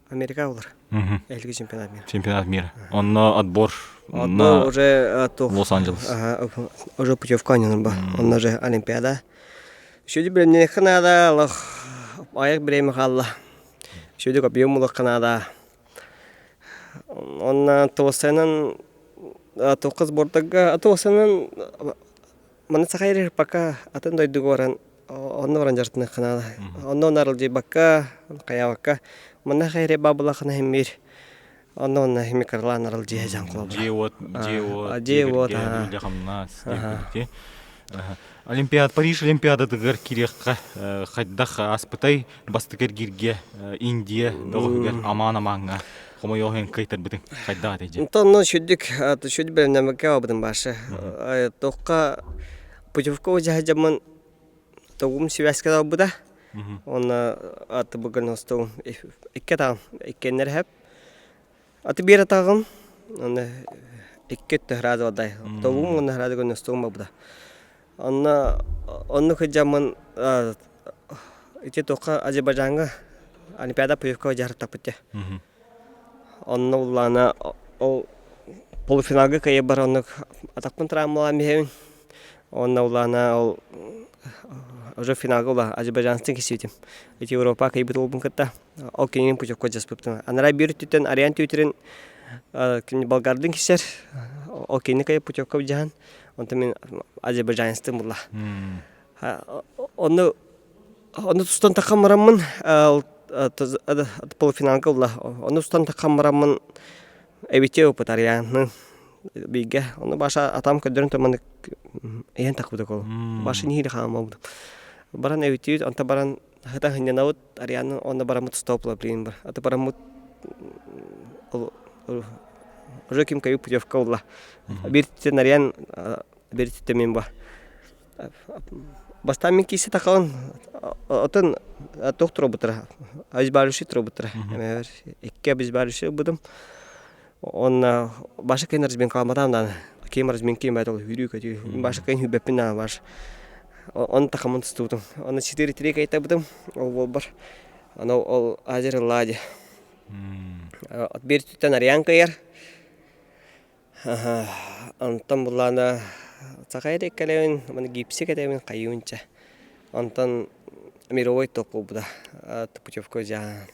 Америка болар. Элги чемпионат мира. Чемпионат мира. Он отбор на уже от Лос-Анджелес. Уже Путевка ойнонор. Он уже Олимпиада. Шөйді білімнен қынада, аяқ біреме қалла. Шөйді көпейім мұлық қынада. Онна тоғысайнан, тоқыз бордыға, тоғысайнан, маны сақайрер бақа атын дойдығы оран, онны оран жартыны қынада. Онны онарыл жей бақа, қая бақа, маны қайре бабыла қына хеммер. Онны онна хемме қарлан арыл жей жан қолабыра. Жей-вот, Олимпиад, Париж Олимпиада дыгар кирекка хайдах аспытай бастыгар гирге Индия догугар аман-аманга хомо йохен кайтар битин хайда атеже. Тонно шүддик шүд белнемеке абдын башы. Тоққа Путевка жахажамын тогум связка абда. Онна аты бүгін осту икке тағым, иккенер хеп. Аты бир тағым, онна икке төхрады одай. Тогум онна храды гөн остуым абда. Онны хыджамын ити тоқа Азербайджанга Олимпиада поевка жарыктап битте. Онны уллана ол полуфиналга кайы бар онны атакпын травмала мехевин. Онны уллана ол уже финалга ула Азербайджанстын киситим. Ити Европа кайы бит олбун кытта. Ол кенин поевка жаспыптын. Анара бир түтен ариан түтүрен болгардын кисер. Ол кенин кайы поевка жахан. Онта мен Азербайджанстын була. Онны тустан такамарамын полуфиналга ула. Онны тустан такамарамын эбите опыт арианын биге. Онны баша атам көдөрүн томаны эен такыбыды кол. Башы нихири хама болду. Баран эбите онта баран хата хынянавыт арианын онда барамыт стопла блин бар. Ата барамыт уже ким кайып путевка ула. Биртен ариан биртен мен ба. Бастан мен кисе такалын отын доктор бутыра. Азбалыши тробутыра. Экке безбалыши будым. Он башы кайын размен калмадан да кем размен кем айтыл хүрүк өтү. Башы кайын хүбеппин баш. Он такамын тустудум. Оны 4 трек айта будым. Ол болбар. Ана ол азер лади. От биртен ариан кайыр. Антан булана Цахайрек калевин, мана гипси калевин кайюнча. Антон мировой току буда, путевка жа.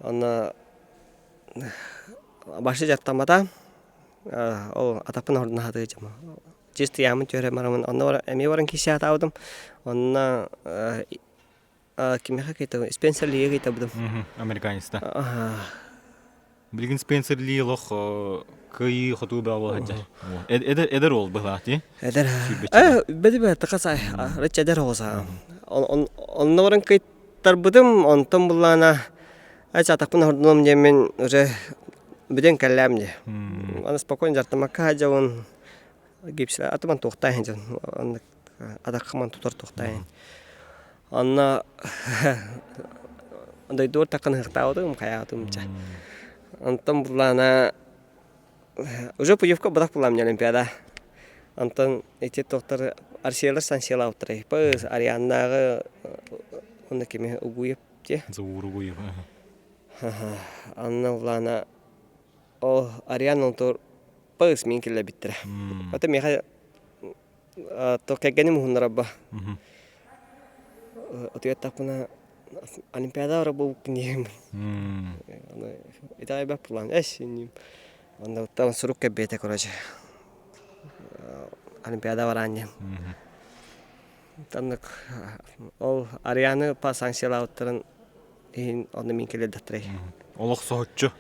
Она башы жаттамада, ол атапын ордына хаты жама. Чисто ямын төре марамын. Онна эми баран киси атаудым. Онна кимеха кейта, Спенсер Ли кейта будым. Американиста. Билгин Спенсер Ли лох кый хотуба болажа. Эдер ол бахати. Эдер. Беде такасай. Рече эдер олса. Онна баран кейтар будым, онтон булана ача атапын ордуном жемен уже биден каллямде. Аны спокойно жартамакка жавын гипсла атыман токтайын жан. Аны адакман тутар токтайын. Анна андай дор такын хыктаудым каятымча. Антон булана уже поевка бадак булам не Олимпиада. Антон эти доктор арсиялар сансела утрай. Пыз арианнагы онда кеме угуеп те. Зауругуев. Анна булана о арианның тор пыз мен келе биттер. Ата меха то кегеним хунрабба. Отуят тапына Олимпиада рабу кнем. Это я план. Эсиним. Он там сурук кебете короче. Олимпиада варанье. Там ол Арианы по санкциялар утран ин он мен келе датре. Олох соочу.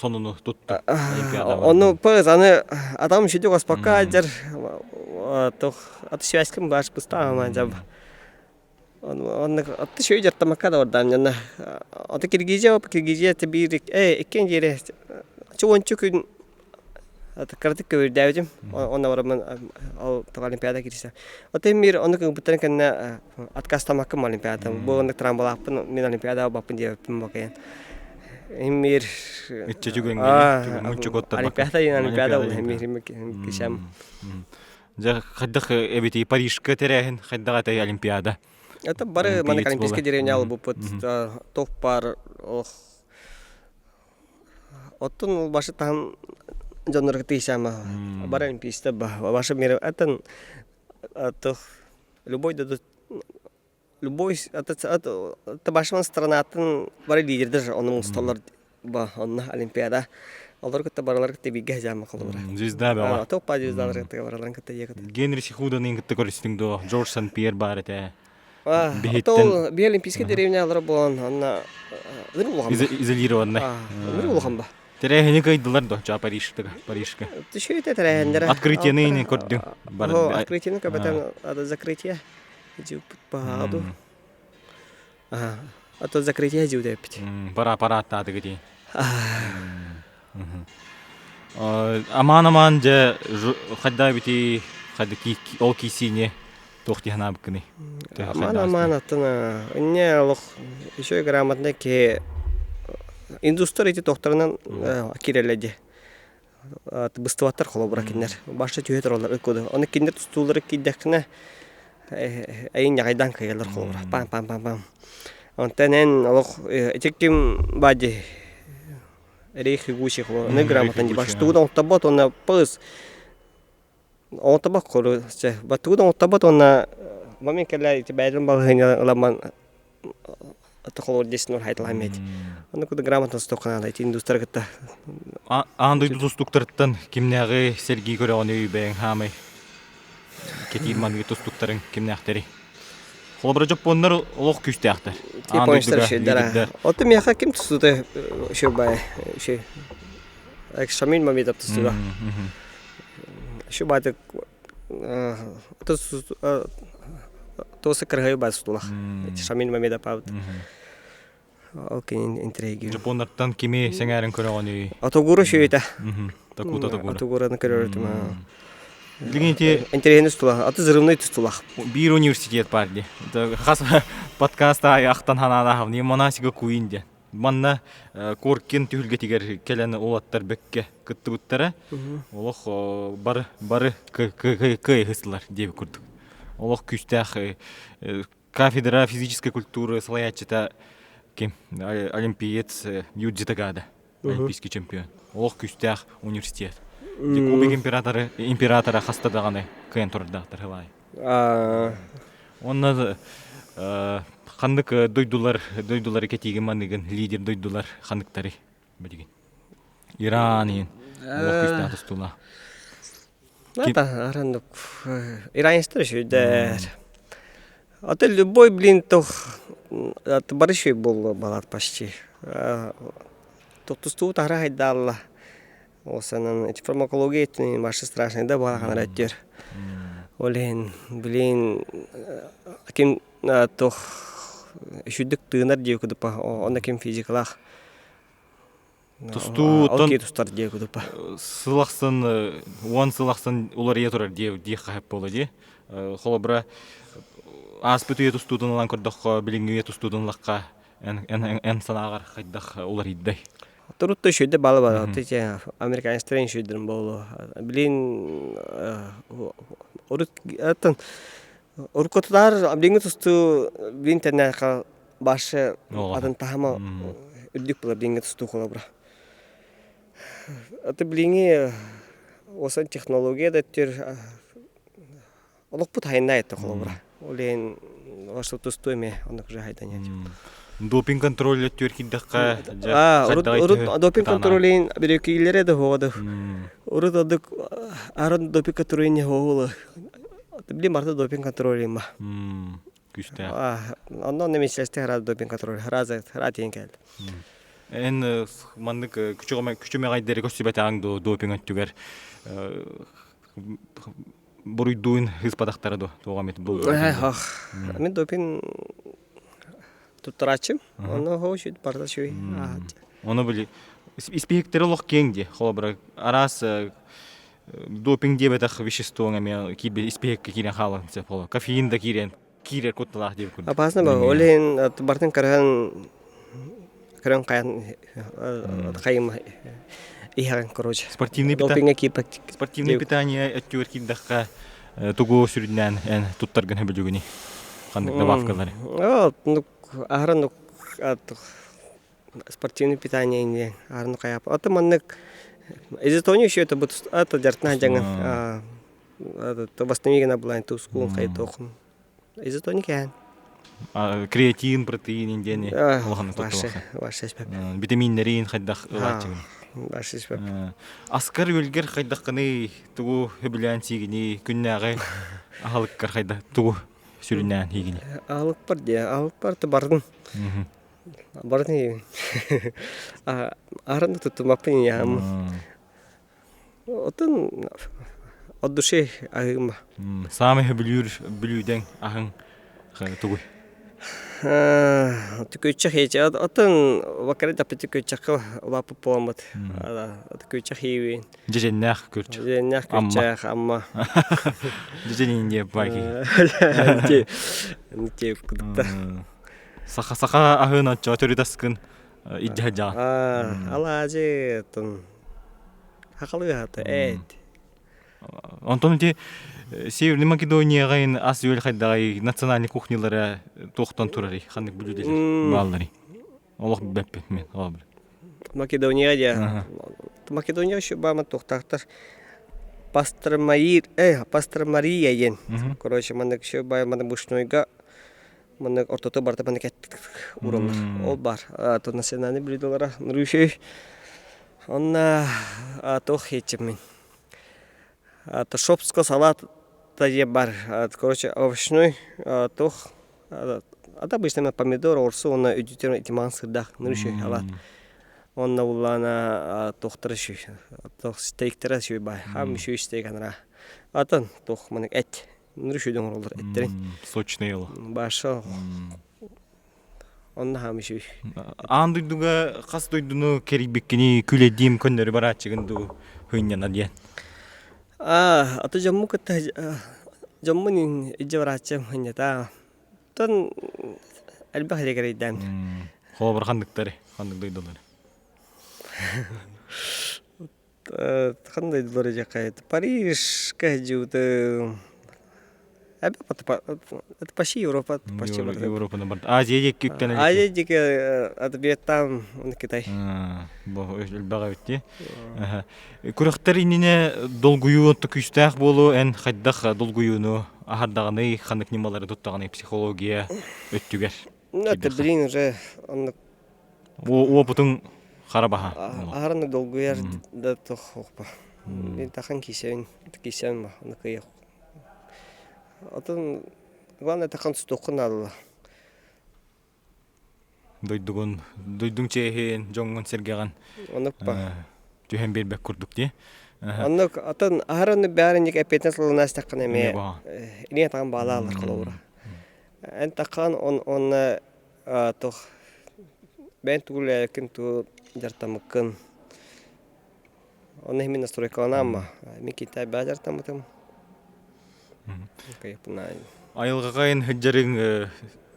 Сонуну тутту. Олимпиада. Он пыз аны адам шидё пока жер то от связкам баш пустама жаб. Он от шөй жартамакка да ордан яна. Ата Киргизия тебир экен жере чуончу күн ата картик көрдәвдим. Онда барамын ал Олимпиада кирсе. Ата мир оны күптен кенне откастамакка Олимпиада. Бу онда трамбалаппын мен Олимпиада баппын деппин бакен. Эмир иччегенге мунчу готтар. Олимпиада эмир кишам. Жа хаддах эбити Парижка терехин хаддага тай Олимпиада. Это бары мана олимпийский деревня алып бут топ бар. Оттон башы там жонорга тыйсама. Бары олимпийста башы мир атан то любой это башман странатын бары лидердер onun столлар ба онна олимпиада. Алар кытта баралар кытта биге жама кылып. Звезда бала. Топ па звездалар кытта баралар кытта егет. Генри Сихуданын кытта көрүстүңдө Жорж Сан-Пьер бар эте. То би олимпийский деревня алар болон анна изолированный. Улхамба. Терехини кайдылар до Парижка. Ты это терендер. Открытие не көрдү. Бар. Открытие капитан ада закрытие. Иди паду. А то закрытие иди удепить. Пара тады гыди. Аман же хадда бити хадки ол кисине тохти ханабкны. Аман атына не лох еще грамотно ке индустрия эти докторынан киреледи. быстываттар холобура кинер. Башта түйетер олар ыккоду. Оны кинер тустуулары киддекне айын яғайдан кыялар холобура. Пам пам пам пам. Онтанен олох этекким бади рейхи гуши холо. Не грамотан ди башта удан оттабат онна пыс. Оттабак холо. Батудан оттабат онна мамин келла ити байрын балгыня ламан атахолор деснор хайтламет. Оны куда грамотно стокана ити индустрия гытта. Андай тустуктарыттан кимнäge Сергей көрөгөн үйбең хамай. Кетирман тустуктарын кимнäктери. Холобра жопоннар олох күстәктер. Япончтар шедара. Оты мияха ким тустуды шөбай. Ше. Экшамин мамедап тустуда. Шөбай тосы кыргай бастулах. Шамин мамедап абд. Окей, интриги. Жапоннардан кими сеңәрен көрөгөн үй. Атогуру шөйдә. Такута. Атогураны көрөртүм. Дигенте Интересный стула. Аты зырымный тустула. бир университет бар ди. Хас подкаста аяктан ханада не монасига куинде. Манна коркин түлгө тигер келен олаттар бекке кыттыбыттара. Олох бары кый хыслар деп көрдүк. Олох күстәх кафедра физической культуры слаячыта кем олимпиец юджитагада. Олимпийский чемпион. Олох күстәх университет. Кубик императора хастадаганы кыйын турдактар хылай. Онна хандык дойдулар кетиген мандыгын лидер дойдулар хандыктары билген. Иранин олох күстәх тустула. Ата арандык иранистер шүйдер. Аты любой блин тох аты барышый бол балат почти. Тосту тара хайдалла. Осанын эти фармакология этин башы страшный да балахан реттер. Олен блин ким тох шүддик тыынар дию кудупа. Онда ким физикалах. Тусту тустар дию кудупа. сылаксын улар етурар дие хап болу ди. Холобра аспыту тустудун алан көрдөх билиңге тустудун лакка эн санагар хайдах улар иддай. Турутта шүйді балы бар. Американецтерин шүйдірін болу. Білін ұрқытылар біліңі тұсту білін тәнәқа башы атын тахама үрдік бұла біліңі тұсту қола бұра. Аты біліңі осан технология да түр олық бұт хайында етті қола бұра. Олен ошы тұсту еме оны күрі хайдан еді. Допинг контроль түркиддакка допинг контролин бирекилере да ходу. Урут одук арын допинг контролине хоулу. Били марта допинг контролин ма. Күстә. Андан немеслесте раз допинг контроль разы ратин кел. Эн мандык күчөмө гайдери көсүбөт аңды допинг өттүгөр. Буруйдуин хыспадактары до тогамет болду. Мен допинг туттарачым, оны хоушуд барда шуй. Оны били испектер лох кеңди, холобра арас допинг дебетах веществоңа мен кибе испек кирен халын се поло. Кофеин да кирен котталах деп көрдүм. Апасна ба, олен бартын каран каян кайым ихаган короче. Спортивный питание өттүгөр киддакка тугу сүрүнөн туттарган хөбөлүгүни. Кандык добавкалары. Аран спортивное питание не аран каяп. Это маннык изотони еще это будет это дертна жаңа это восстановление была тускун кайтохм. Изотони кен. Креатин, протеин индени. Ваше спеп. Витаминнерин хайдах лачын. Ваше спеп. Аскар өлгер хайдакны тугу хөбүлән күннәгы ахалыккар хайда тугу сүрүнән хигин. Алып бар бардын. Бардын. Араны тутмапын ям. Отын от души агыма. Сами билүүден ахын тугу. Тüküçük hiç отын вакары да тüküçük лапы помот. Тüküçük хивин. Жеженнах көрч. Жеженнах көрч амма. Жеженинде баги. Нте кудта. Саха ахына чатөрү таскын иддажа. Алажы тон Хакалы хаты, эт. Онтон те Северный Македонияга ас үөл хайдагай национальный кухнялары тохтон турары, ханнык бүлүделер, баалары. Олох беппет мен, олабыр. Македония я. Македония еще бама тухтахтар. Пастромария ен. Короче, мандык еще бай мандык бушнойга. Мандык ортото барта мандык уралар. Ол бар. То национальный блюдолара нрушей. Онна тох хечем мен. То шопско салат таже бар. Короче, овощной тох. Это обычно помидор, орсу, он удивительно эти мансырдах нрушей салат. Он на улана тохтар шүй, тох стейктера шүй бай, хам шүй стейк анра. Атын тох манык эт, нрушүйдөн оролдор эттерин. Сочный ел. Башо. Он хам шүй. Андыйдуга кас дойдуну керибеккени күледим көннөрү барачыгынду хыйняна диен. Аты жамму кытта жаммунин ижеварачым хынята. Тон алба херегерейден. Холобыр хандыктары, хандык дойдулар. Қандай дұлары жақайды? Париж кәжуді. Это почти Европа. Европаны бар. Азия көктен әлі. Азия деке Вьетнам, Китай. Бұл үлбаға өтті. Күріқтер иніне долгуюн күстәқ болу, ән қайдақ долгуюну ахардағаны, қандық немалары тұттағаны психология өттігер. Это, блин, уже... Опытың Харабаха. Араны долгуяр да тох оқпа. Мен тахан кисен ма, накыйық. Атын, главное тахан сұтоқын алыла. Дойдың чейхен, жоңын сергеған. Онықпа. Түйен бербек күрдік де. Онық, атын, араны бәрінек әпетен сылына стақын әме. Ине таған бала алыр қылауыра. Ән тақан, оны тох бән түгілі әкін ту жартамықын. Оны хемін настройкаланама. Мен китай бә жартамытым. Айылға қайын хүджерің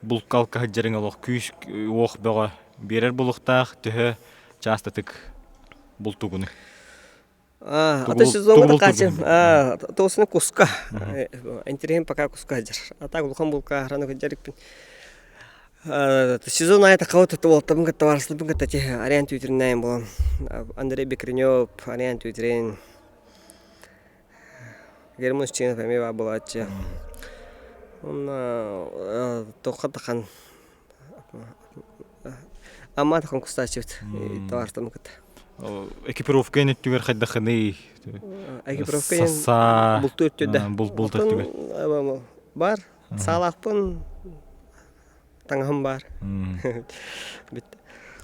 бұлқалқа хүджерің олық күйіш оқ бұға берер бұлықтақ түхі частатық бұлтуғыны. Аты сезонға қачым. Тоғысыны құсқа. Интереген пока құсқа жыр. Атақ ұлқан бұлқа ғыраны хүджерікпін. Сезон айта қауыты тұвалтабын кітті варсылбын кітті ариан түйтерінайын болам. Андрей Бекренёв, ариан түйтерін. Герман Шчинов әмева болатшы. Онна тоққа таққан. Ама таққан құста чевді. Таварсылбын кітті. Экипировка ене түгер қайдақыны? Экипировка ене бұлты өттеді. Бұлты өттігі. Бар, салақпын. Таңғым бар.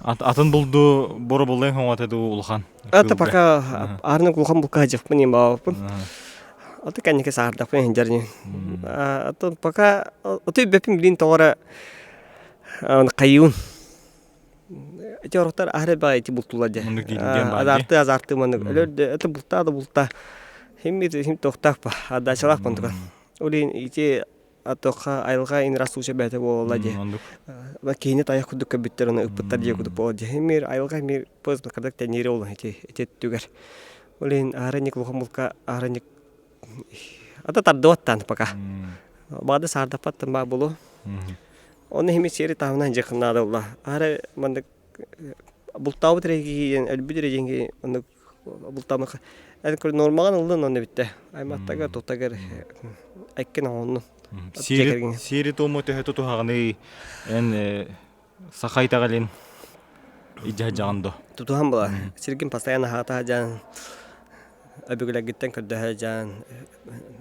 Атын бұлды боры болайын хоңатады ұлған? Аты пока арны ұлған бұлқа жықпын ем бауыпын. Аты кәнеке сағырдақпын енжеріне. Аты пока... Аты бәпін білін тоғыра қайуын. Әте орықтар әрі ба әте бұлтулады. Азарты мұндық. Өлерді әті бұлта. Хеммет тоқтақ ба. Адашылақ бұндыға. Олейін әте... Атоқа айылға ин расулша бәті болады. Кейіне таяқ күдік көбіттер оны ұппыттар жей күдік болады. Мер айылға мер пөз бұқырдық тәнері олың әтет түгер. Олейін арыник лұқым бұлқа арыник... Ата тарды оттан пока. Бады сардапаттын ба бұлу. Оны хемет сері тағынан жақынады олла. Ары мандық бұлтауы тірегейін, әлбі тірегейін бұлтауы. Әдікір нормаған ұлдың оны бітті. Айматтағы тоқтағыр әккен оңының. Сири тому төһө тутуһаганы эн сахайтагалин ижажагандо. Тутуһан була. Сиргин постоянно хатажан. Абыгылагыттан кырдахажан.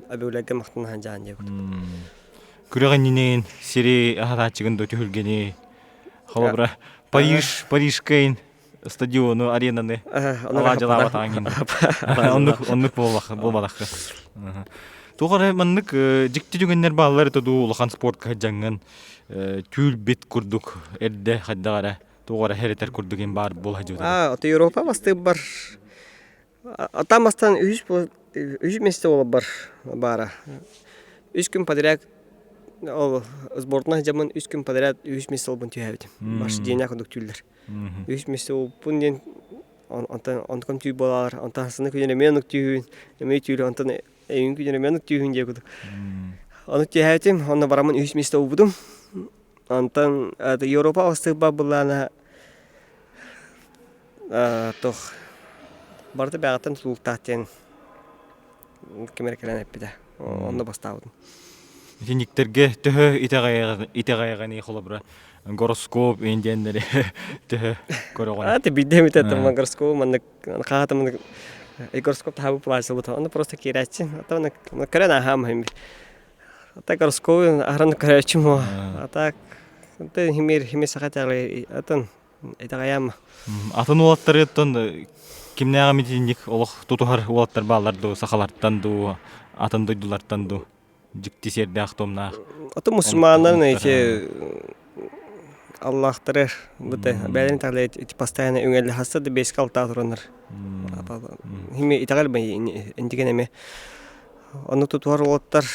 Абыгылагы мактанажан деп. Күрөгөннен сири хатачыгындо төһөлгени. Холобра Париж стадиону аренаны. Алажалава таңин. Оннук болбадак. Тугары маннык жикти жүгөннер балалар тоду улахан спортка жаңган түл бит курдук эрде хаддагара тугары херетер курдуген бар бол хажууда. Ата Европа басты бар. Атамастан 3 месте болуп бар бара. 3 күн подряд ол сборна жаман 3 күн подряд 3 месте болбун түйәбит. Баш деня курдук түллер. 3 месте болбун ден онтон түй болар, онтасыны күнере мен түйін, эме түйлі онтон эйин күнере мен түйін же күдік. Оны түйәтім, оны барамын 3 месте убудум. Онтон Европа астыба булана тох барды бәгаттан тулуктаатен кемеркелен эппиде. Онда бастабыдым. Тиниктерге төһө итегайганы холобра гороскоп эндендери төһө көрөгөн. Бидемит это гороскоп, маннык хаатым гороскоп табып плачылды. Оны просто кирәчен. Атаны көрән хам. Ата гороскоп аран көрәчем. Ата это химер сахаталы атан итегаям. Атын улаттарыттан кимнәгә митинник олох тутухар улаттар балларду сахалардан ду атын дойдулардан ду жикти серде актомна. Ата мусульманнар эти Аллахтары бите бәлен тәгле постоянно үңелле хасса да 5-6 тураннар. Химе итагал бай индигенеме. Аны тутуар улаттар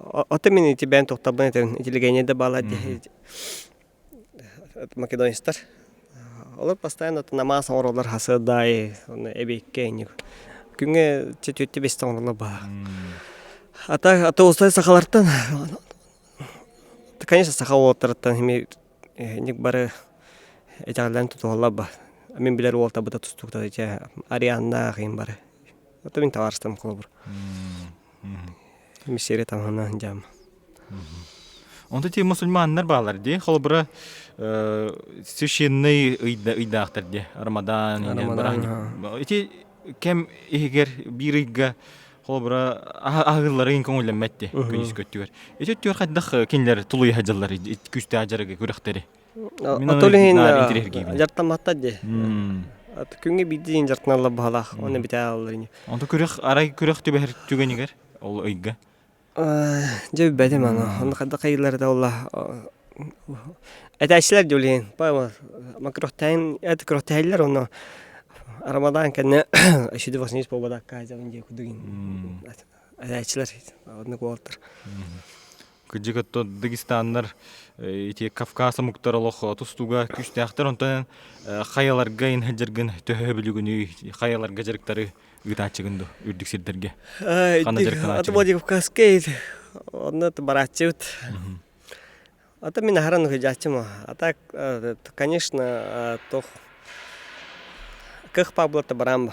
ата мен эти бән токтабын этен интеллигенияда балады. Македонистар. Олар постоянно намаз оролар хасыдай, оны эбекке ник. Күнгө 4-5 тоннала ба. Ата устай сахалардан. Конечно, сахалардан химе ник бары этаглан тутуалла ба. Мен билер олта буда тустукта эте Арианна хим бары. Ата мен таварстам колбур. Мисере тамана жам. Онда те мусульманнар балар ди, холбура священный ыйдактар ди, Рамадан, эти кем эгер биригга холбура агылларын көңүлләмәтте күнүс көттүгөр. Эти төр хаддах кинлер тулуй хаҗаллар күстә аҗарыга күрәктәре. Атолин жартаматта ди. Ат күнгө бидин жартналла балах, оны бите аллар. Онда күрәк арай күрәк төбәр түгәнигер, ол ыйга. Жөй бәдем аны. Оны кадда кайыларда Алла. Әтәчләр дөлен. Бай макрохтайн, эт крохтайлар оны Рамадан кенне ашиде васнис побада казавын же кудугин. Әтәчләр оны куалтыр. Кыжыгатто Дагестаннар эти Кавказ муктаралох тустуга күстәхтер онтан хаяларга инһәҗергән төһә билүгүнү хаяларга җырыктары гытачыгынды үрдүксердерге. Аты боди Кавказскейт. Онны барачыт. Ата мен харан хыжачыма. Ата конечно тох кых паблата барам.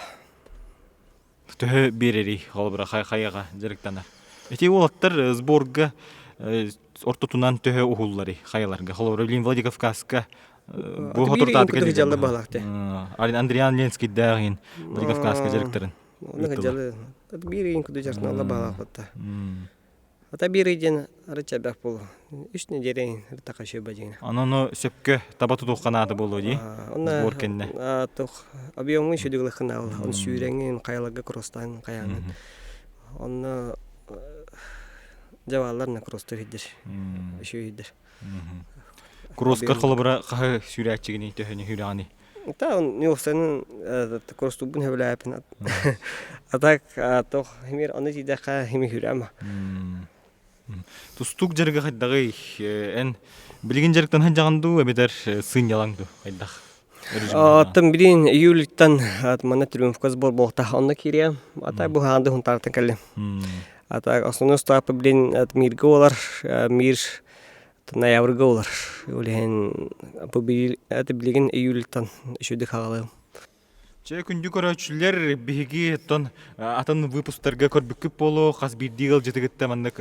Төһә берери холбра хаяга җырыктанар. Эти улаттар сборга ортотунан төһө ухуллары хаяларга холбра Владикавказка бу хотуртады кылды балакты. Андриан Ленский дагын Владикавказка җырыктарын. Оны гыжалы. Бирин куды жарсналла балакта. Ата бириден арычабак бул. 3 неделе такашы бажын. Аны сөпкө табату тукканады болду ди. Сбор кенне. Тох объемы шүдүгле хынал. Он сүйреңин каяларга кростан каянын. Оны жавалларна кростор идер. Шүйдер. Кроскар холбра кахы сүйрәчигини төһөнү хүрәни. Та он нюхсен кростубун хевләпен. Атак тох химир аны дидәка хими хүрәма. Тустук жырга хаддагы эн билген жырыктан ханжаганду эбедер сын ялаңду айдах. Аттым билин июльтан атмана Триумфка сбор болта онда кирия. Ата бу ханды хун тартын келе. Ата основной стапы билин мирге олар мир ноябрьга олар. Улен бу билген июльтан шүдү хагалы. Че күндү көрөчүлөр биги тон атын выпусктарга көрбүккүп болу хас бирдигел жетегетте мандык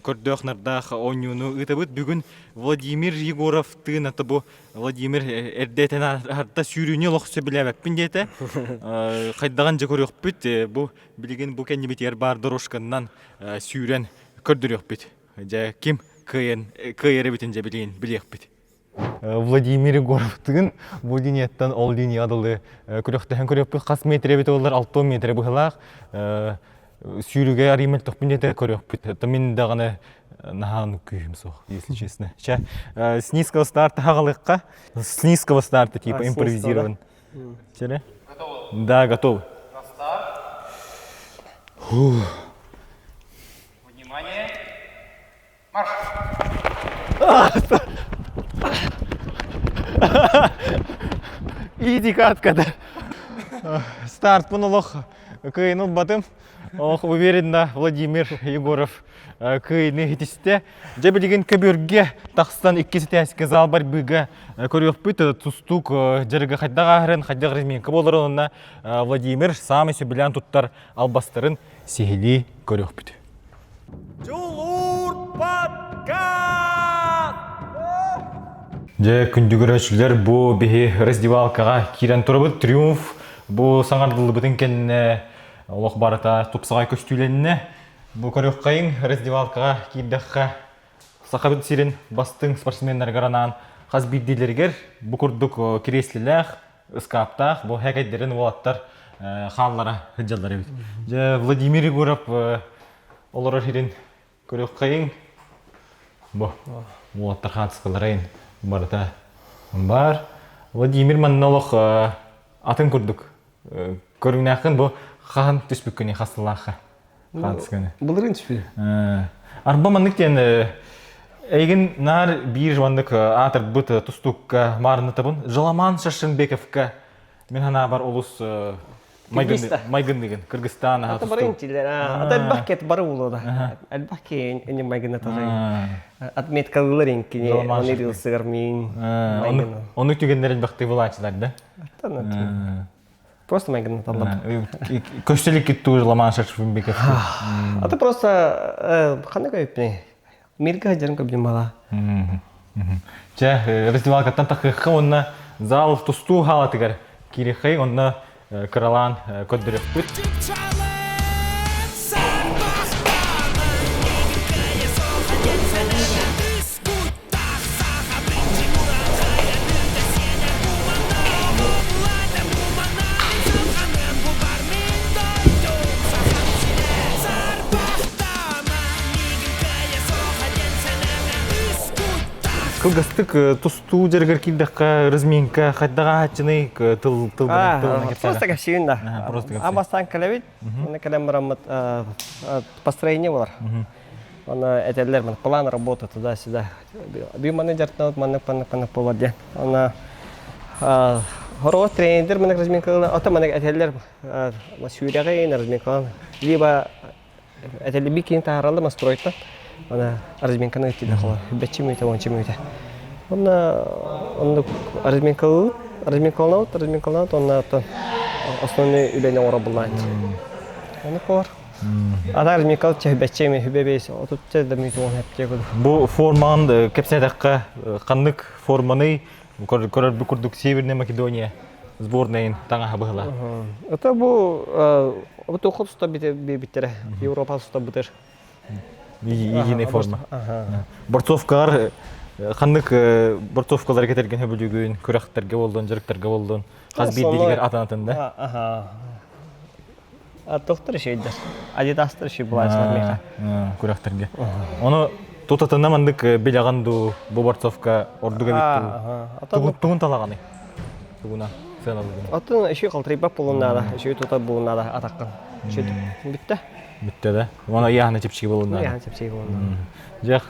көрдөкнарда ойнуну ытабыт бүгүн Владимир Егоров тыын аты бу Владимир эрдетен арта сүйрүүнү локсо билебекпин дете кайдаган же көрөкпүт бу билген бу кеннибит бар дорожкандан сүйрен көрдүрөкпүт же ким кыйыры битин же билекпит. Владимир Егоровтың бұл линияттан ол линия адылы көріқтіген көріқпі қас метре беті олар 6 метре бұғылақ сүйріге аримел тоқпын деді көріқпі. Это мен дағаны нағаны күйім соқ, если честно. С низкого старта хағалыққа, с низкого старта типа импровизирован. Готовы? Да, готовы. На старт. Внимание. Марш! Иди катка, да. Старт бұнылық күйінул батым. Уверенно Владимир Егоров күйіні хетісті. Жабілеген көбірге тақстан 2 сетәске зал бар бүгі көріқ бүті тұстук жырғы қайдағы ағырын, қайдағы резменкі болыр онына Владимир самы сөбілен тұттар албастарын сехілі көріқ бүті. Же күндігірәшілер бұл бейі раздевалкаға керен тұрыбыт триумф бұл саңардылы бұтын кәніне олық барыта тұпсығай көстүйленіне бұл көрек қайын раздевалкаға кейдіққа сақабыт сирен бастың спортсменлер ғаранан қаз биддилергер бұл күрдік кересліләқ, ұскаптақ бұл хәкәйдерін олаттар қаллара хүджалар өйт. Же Владимир Егоров олар херен көрек қайын бұл олаттар қатысқыларайын барыта бар. Владимир манналық атын күрдік. Көрігін ақын бұл қаған түспіккіне қастылаққа қатысқаны. Бұлырын түспі? Арба маннықтен әйгін нар бір жуандық атыр бұты тұстыққа марыны табын. Жыламан Шашынбековқа мен хана бар олыс майгын деген, Кыргызстан. Ата барың тилер. Ата әлбәкет бары олуды. Әлбәке әне майгына тазайын. Отметкалылар енкіне, оны рилсығар мен майгына. Оны түгендер әлбәкті бұлачылар, да? Просто майгына талап. Көштелік кетті Жыламан Шашынбеков. Ата просто қаны көйіпіне. Мерге жарым көбден бала. Жа, раздевалкаттан тақыққа онына зал тұсту халатығар кереқай, онына Кралан көддіріп бүт. Кылгастык тусту жергер килдаққа, разменка, қайдаға хатчыны тылына кетсәді. Просто кәпшейін да. Амастан кәләбет, оны кәләм мұрамат построение олар. Оны әтелер, план работы туда-сюда. Бүй менеджер тынауыт, манық болады. Оны хорот тренер менек разменкалына, ота менек әтелер сүйрәғайын разменкалына. Либо әтелі бей кейін тағаралды мастройта. Она разменканы өтті дақылар, бәтші мөйті, оншы мөйті. Оны разменкалынауыт, оны основной үләне ора бұлайынды. Оны қор. Ада разменкалып чәй бәтші мөй, хүбәбейсі, отып чәді мөйті оң әпте көді. Бұл форманы кәпсәдаққа қандық форманы көрір бүкірдік Северная Македония сборнайын таңа бұғыла. Это бұл оқыт ұста біттері, Европа ұста бұтыр. Единая форма. Борцовкалар, қандық борцовкалар кетерген өбілігін, көріқтерге болдың, жүріктерге болдың, қаз бейділгер атын-атын да? Тоқтыр шейдер, адидастыр шей бұлайсылар меқа. Көріқтерге. Оны тұтатына мандық белағанды бұл борцовка ордыға бетту. Тұғын талағаны? Тұғына сен алығын? Атын үші қалтырайбақ болуынада, үші тұтат болуынада атаққан. Үші бітті? Бітті да? Оны яғына тепшіге болуынада? Яғына тепшіге болуынада. Жақ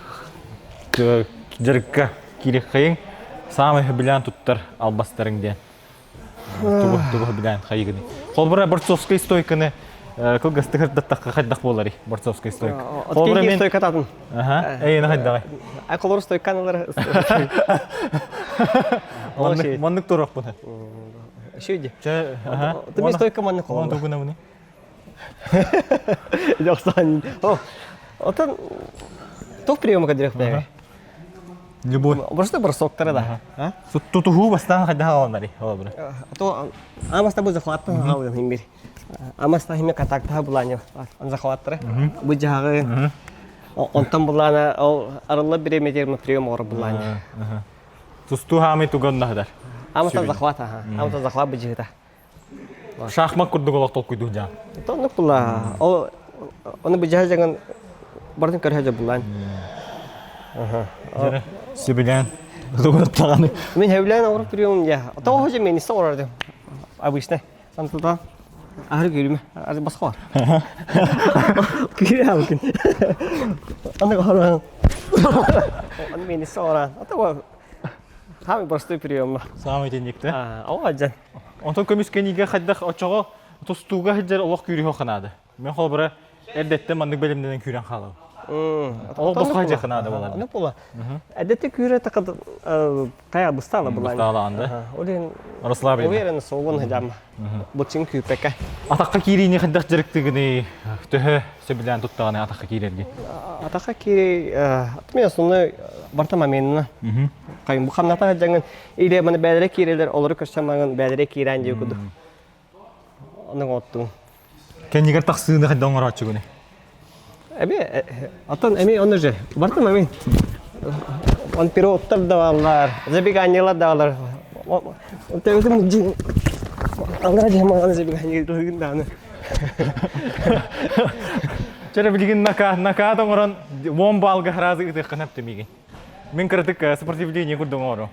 жүрікке керек қайын, самы білән тұттар албастарыңде. Тұғы білән қайығыны. Қолбыра борцовскай стойканы қылғастығыр даттаққа қайдақ болары, борцовскай стойка. Откейген стойка татын? Әйіні қайдағай? Ай қолбыр стойканалар. Маннық тұрақ бұны? Шүйде? Тұмен стойка маннық қолбыр. Оны тұғына бұны? Жоқсан. Отын тоқ приемы қадырық бәйгі? Любой. Бұрышты бұрысоқтары да. Тұтығу бастан қайдағы аланлары? Амаста бұл захваттың ғаудан химбер. Амаста химе катактағы бұланы захваттыры. Бұл жағы онтан бұланы арылы бір еметерімі прием оры бұланы. Тұсту хамы тұғыннағыдар? Амаста захват, амаста захват бұл жығыда. Шахмат күрдік олақ толқ көйді жағы? Тоңық бұла. Оны бұл жағы жағын бардың көрі жағы бұланы. Себелен тұғынып тағаны? Мен әулән ауырып прием, тоғы хожа мен істі орарды. Обычно. Антыдан Ağrı gülme. Ağrı baskı var. Gülüyor bugün. Onu kahraman. Onu beni sonra. Hatta tam bir bastı priyorum. Sağ mı dinlikti? Ama can. Ondan kömüskeniga xaddaq oçoğu Тустуга хеджер олох күрү хоханады. Мен холбара эрдетте мандык белимден күрән халып. Ол босқа жақынады болар. Аны бола. Әдетте күрә тақад кая быстала була. Быстала анды. Олен Расла бит. уверен солон хәҗәм. Бутчин күпәкә. Атакка кирине хәддәк җиректигене төһе сөбилән туттаганы атакка кирерге. Атака кири атмыя соны бартама менна. Кайын бу хамната хәҗәнгән иле менә бәдәрә киреләр олары күрсәмәгән бәдәрә кирән җык куды. Аның отту. Кеннигер таксыны хәддән оңгыра чыгыны. Әбе атын әме оны же бартама мен. Он пирооттар да алар, забеганиялар да алар. Тәүзем җин. Аңгара җамаган забеганиялар дигән. Чара билген нака тоңорон бомба алга разы ите канапты миге. Мен кырдык сопротивление курдың оро.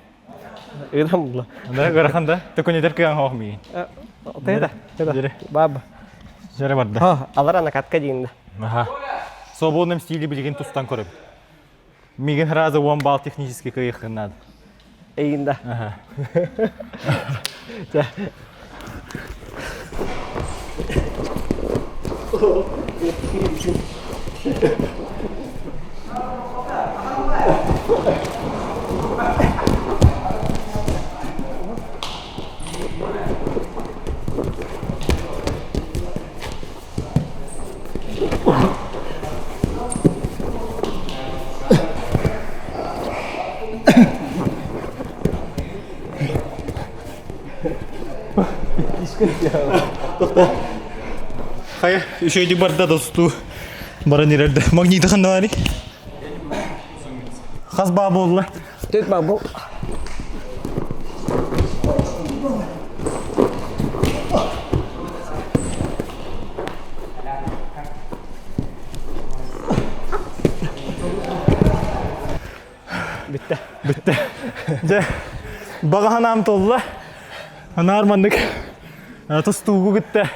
Ирхамдулла. Анда гараханда токонедер кыян хох ми. Тәдә. Баба. Жара барда. Ха, алар ана катка дигән. Ага. Свободным стиле билген тустан көрөп. Миген разы бомба технически кыйык надо. Эйинда. Ага. Хая, еще иди барда досту. Бара нерелде. Магниты хандавали. Хазба болла. Төт бабу. Bitti. Же баганам толла. Анармандык. Тустугу гитте.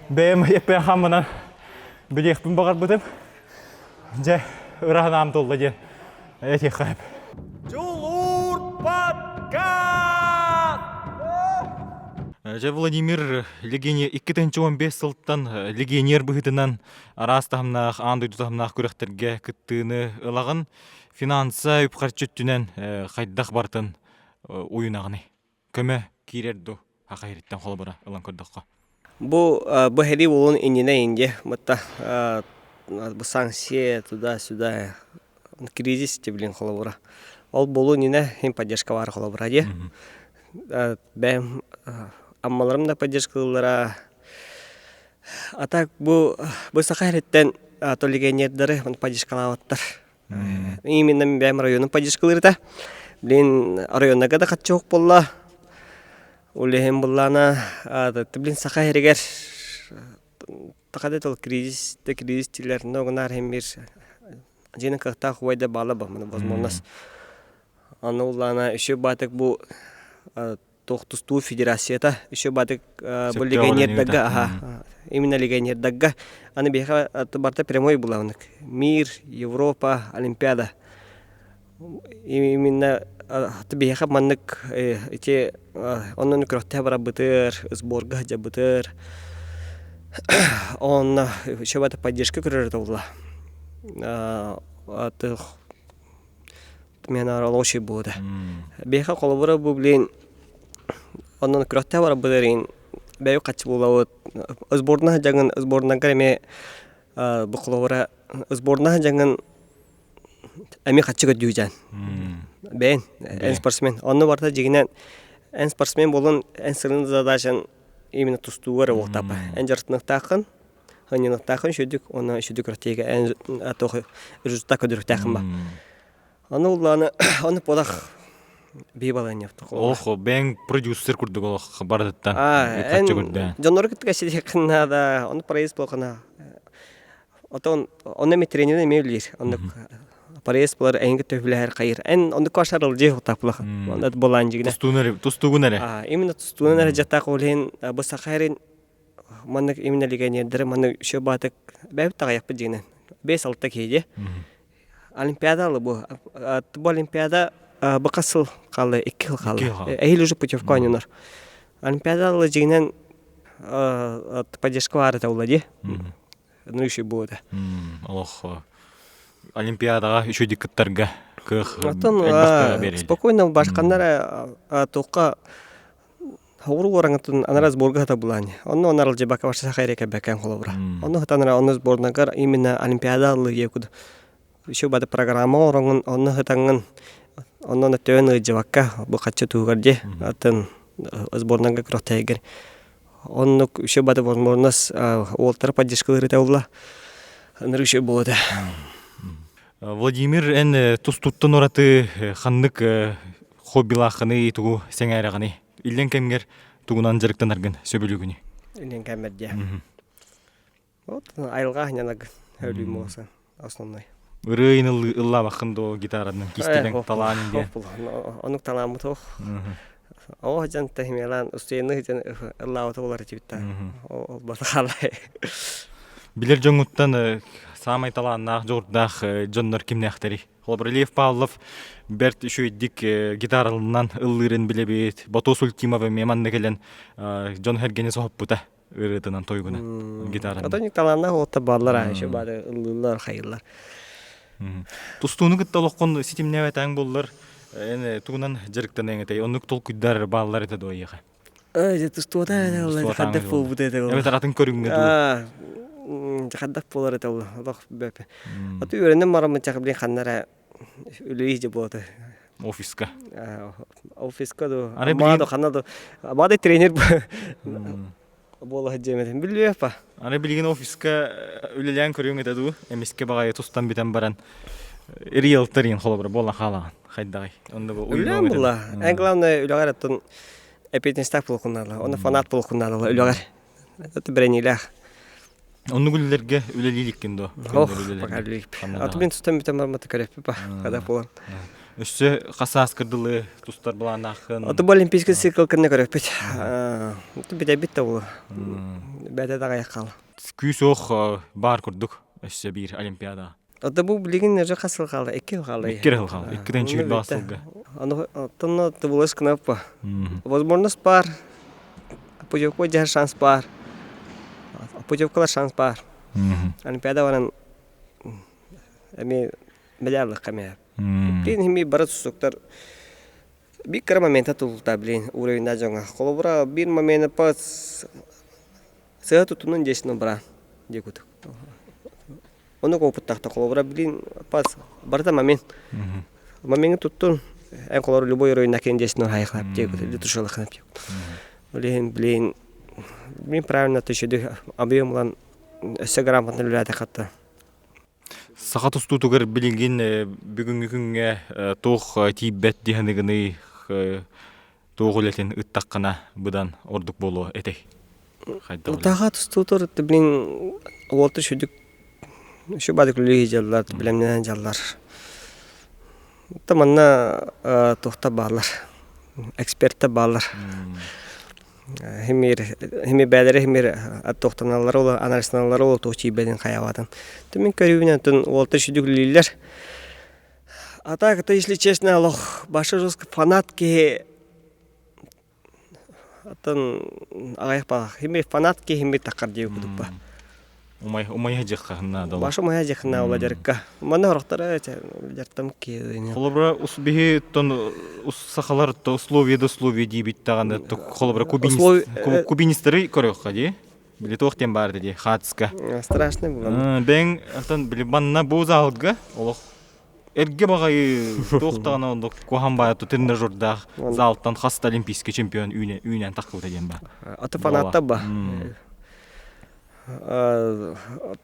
Бем епе хамынан билехпин багар бутып. Же ыраханам толла же. Эти хайп. Жулур подкаст. Же Владимир легене 2015 сылттан легенер быһытынан арастамнах андыйтамнах күрәхтәргә кыттыны ылагын финанса үпкәрчөттүнән хайдах бартын уйнагыны. Көмө кирерду хакыйраттан холбара ылан көрдөккө. Бу хәри улун инне инде мытта бу санкция туда-сюда кризис тиблин холобра. Ол болу нине хем поддержка бар холобра де. Бәм аммаларым да поддержкалара. А так бу сакайраттан толигенердәре он поддержкалаваттар. Именно бәм районын поддержкалары. Блин районнага да катчок болла. Улехем буллана блин сакайрегер такадет ол кризис тилер ногнар хемир жена кахта хуайда бала ба мына возможность. Аны уллана еще батык бу тохтусту федерацията еще батык бу легенердага именно легенердага аны беха барта прямой булавнык мир Европа олимпиада именно беха маннык эти оннан крохта бара бытыр сборга жа бытыр он еще бата поддержка көрөр улла аты мен аралоши буде беха колобора бу блин оннан крохта бара бытырын бәй качы булавыт сборна жагын сборна креме бу колобора сборна жагын ами качы көдүжан бен спортсмен онны барта жигинен спортсмен болон сырын задачан именно тустугар октапа жартынактакын ханынактакын шөдүк оны шөдүк ротеге атохы результат көдүрүктакын ба аны уланы аны подах бибалан япты Охо, бен продюсер курдук ол бардыттан. Качы көрдө. Жонор китке сидекна да оны проезд болкана отон оны метренен эмелир оны Парис булар әңге төһләр кайыр. Онды кашарыл же хутаплах. Онда болан жигне. Тустугунары. Именно тустугунары жата колен бу сахарин маннык именно легенедер манны шөбатык бәп тагаяп жигне. 5-6 кейде. Олимпиадалы бу. Бу олимпиада бу касыл калды, 2 жыл калды. Әйел уже путевка ойнар. Олимпиадалы жигнен поддержка бар это улади. Ну еще будет. Олох олимпиадаға үші диккаттарға кых Атын спокойно башканнар тоққа Хавру орангатын анараз борга хата булани. Онно онарал жебака баша хайрека бекен холобра. Онно хатанара онно сборнагар именно олимпиадалы якуд. Еще бада программа орангын онно хатангын онно на төнө жебака бу качы тугарди. Атын сборнага кротегер. Онно еще бада возможность олтар поддержкалары таула. Анры еще болды. Владимир эн тустуттан ораты ханнык хоббилахыны тугу сеңайраганы. Илен кемгер тугунан жарыктан арган сөбүлүгүнү. Илен кемерде. Вот айылга ханянаг өлү моса основной. Рыйын ылла бакындо гитарадан кистелен талаанын де. Онук таламы тох. О жан тахмелан устейны жан ылла толар типта. О басалай. Билер жоңуттан самай талааннах жордах жоннор кимнехтери. Холбралиев Павлов берт еще дик гитаралынан ыллырын билебит. Батос Ультимова меман келен Джон Хергенес хоппута ырытынан тойгуна гитараны. Атоник талааннах отта барлар еще бары ыллылар хайыллар. Тустууну гытталоккон ситимнебетаң боллар. Эне тугунан жарыктан эңетей. Оннук толкуйдар баалар эте дояга. Тустуута эле хаддап болбут эте. Эбет атын көрүнгө. Хаддап болар эте ол. Аллах бепе. Аты өренен марамы чакып ханнара үлөйже болот. Офиска. Офиска до. Мадо ханадо. Мадо тренер бола жемеден билбепа. Аны билген офиска үлелән көрүнгө ду. Эмиске багай тустан битен баран. Риэлторин холобра бола халаган. Хайдагай. Онда бу уйлам була. Эң главное үлөгөр эпитинстак болкуннар. Оны фанат болкуннар үлөгөр. Это бренилах. Онны гүллерге үлелиликкен до. Аты мен тустан битен барматы көрөппү. Када болан. Өссө касас кырдылы тустар булан акын. Аты олимпийский цикл кырны көрөппү. Аты бите битте бул. Бете дагы якал. Күсөх бар курдук. Өссө бир олимпиада. Аты бу билген нерже касыл калды. 2 жыл калды. 2 жыл калды. 2-ден чыгып басылга. Аны тонно тыбылыш кнаппа. Возможность бар. Путевка жар шанс бар. Путевкалар шанс бар. Олимпиада баран эми медаль камер. Блин, хими барат суктар. Бик кара момента тулта блин, уровень наҗаңа. Холобра бир момент пас. Сәгать тутунун жешне бара. Декут. Оны опыттакта холобра блин пас барда момент. Момент туттун. Эң колор любой уровень накен жешне хайхлап декут. Литушалык хап. Блин. Мен правильно тышыды объемлан өсө грамотно үләдә хатта. Сахат устутугар билген бүгүнкү күнгө тох тийбет диханыгыны тогулетин ыттаккана быдан ордук болуу этей. Тахат устутур блин олты шүдүк шу бадык лүги жаллар билемнен жаллар. Таманна тохта барлар. Экспертта барлар. Хими бәдәре химир аттоқтаналар ола анализналар ола тохчи бәден хаявадан. Тәмен көрүнән тон олты шүдүклиләр. Атак если честно, лох башы жестко фанатки атын агайпа хими фанатки хими такар дию кудупа. Умай хажыккана да. Башы мая жакна ола жарыкка. Мана хорактары жартам ки. Холобра усбихи тон сахалар то условия дибит таганы то холобра кубинистеры көрөк хади. Били тохтен бар деди хатска. Страшно было. Бен антон били банна бузалга. Олох эрге багай тохтана ондо коханбай то тренажерда залтан хаста олимпийский чемпион үйнен такып деген ба. Аты фанатта ба.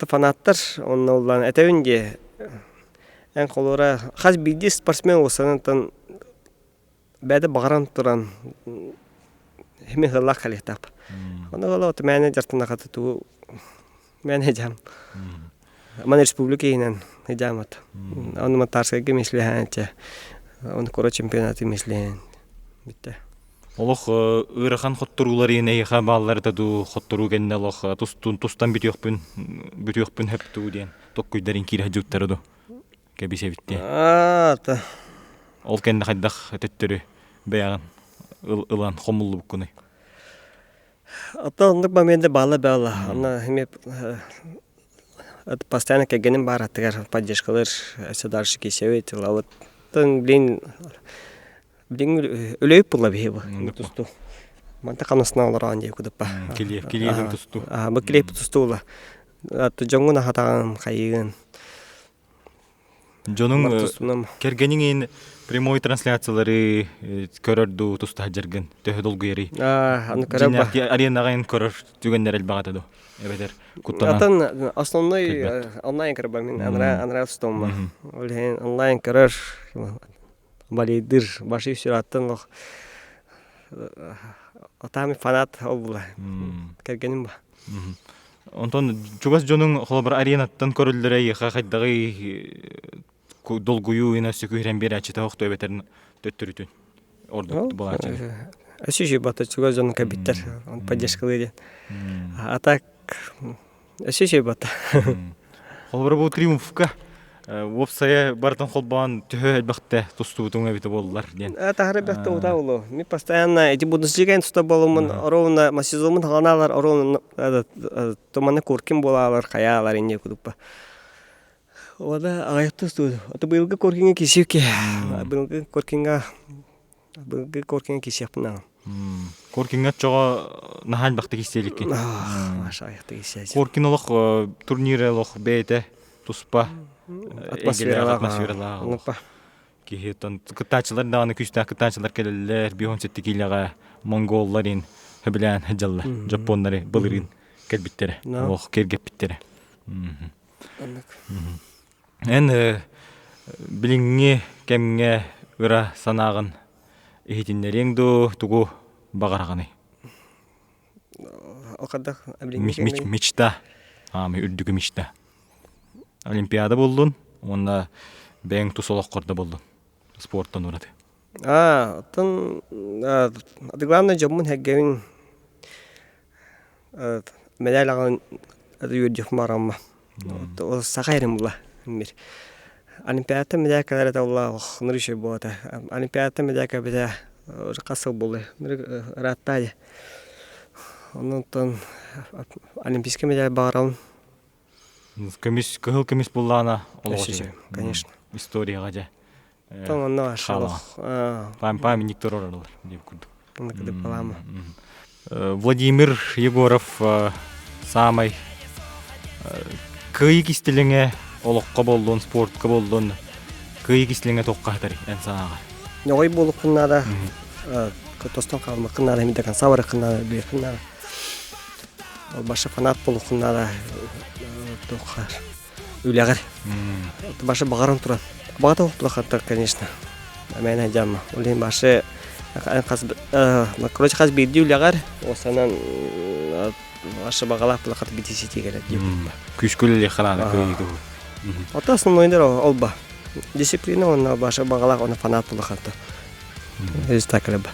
Фанаттар онна улан этевинге эң колора хаз биди спортсмен болсанан бәдә багаран туран хими хылла калектап. Аны гала от менеджер тынакаты ту менеджер. Ман республиканың хәҗәмәт. Аны матарсыга мисләһәнчә. Аны кора чемпионаты мисләһән. Битте. Олох ырахан хоттурулар ене хабаллар да ду хоттуру генне лох тустан бүтөкпүн хепту ден токкуйдарын кире жуттары ду кебисе битте. Та. Ол кенде хайдах төттөрү баяган ылан хомуллу букуны. Ата ондук моменте бала бала. Ана хеме постоянно кегеним бар аттыгар поддержкалар эсе дальше кесебет. Лават блин өлөйп була бейбу. Тусту. Манта канасына олар ан деп кудуппа. Килиев тусту. Бу клип тустула. Аты жоңуна хатаган кайыгын. Жонун кергенин прямой трансляциялары көрөрдү туста жерген төһө долгуйри. Аны көрөб. Аренагын көрөр түгендер элбагатады. Эбетер куттана. Атын основной онлайн көрөб мен анра тустумма. Олен онлайн көрөр. Балидир башы сүраттан лох. Атами фанат олбула. Кергеним ба. Онтон чугас жонун холбар аренаттан көрөлдөрөй хакайдагы долгую ина сөкүрен бер ачыта окто эбетерин төттүрүтүн. Ордо булачы. Асижи бата чугас жонун кабиттер. Он поддержкалыды. А так асижи бата. Холбар бу триумфка вопсая бартан холбан төһө элбакте тустубутуңа бите болдулар ден. Тахары бакта ута улу. Ми постоянно эти Бундеслигаен туста болумун, оровна масизомун ханалар, оровна томаны куркин болалар, каялар инде кудуппа. Ода аякту студ. Ата быйылгы коркинге кисипке. Быйылгы коркинге кисипна. Коркинга чого нахань бакта кистеликке. Маша аякта кисеп. Коркинолох турнирелох бейте туспа. Атмосфералага. Кихетон кытачылар дагы күстә кытачылар келелер, бионсетти киләгә монголларын хәбилән хаҗалла. Жапоннары булырын келбиттер. Ох кергеп биттер. Эн билиңге кемге ыра санагын эхитиннерең ду тугу багараганы. Окада билиңге Мечта. Ами үрдүгү мечта. Олимпиада болдун. Онда бең тусолоккорда болдун. Спорттан урады. Тон главное жомун хэггевин медалаган юрдих марамма. То сахайрым була. Мир. Олимпиада медалькалар да Аллах нурышы бота. Олимпиада медалька биде касыл булды. Раттады. Онтон олимпийский медаль барам. Комисс буллана олошы. Конечно. Историяга жа. Тон нашалах. Памятник террорлар деп күрдүк. Кундакты балама. Владимир Егоров самай кыйык истилиңе олоққа болдун, спортқа болдун, кыйык истилиңе тоққатыр эн санага. Ой болукуннада тостон калмакыннада мидаган сабырыкыннада бекыннада. Башы фанат болукуннада тоққар. Үлягар. Башы багаран турат. Багата тоққатыр, конечно. Мен айдам. Улин башы короче хас бирди үлягар. Осанан башы багалап лакат битисити керек деп. Күшкүлүле харана кыйык. Ата основнойдер олба. Дисциплина онна башы багалак оны фанат болухатты. Өз такылы ба.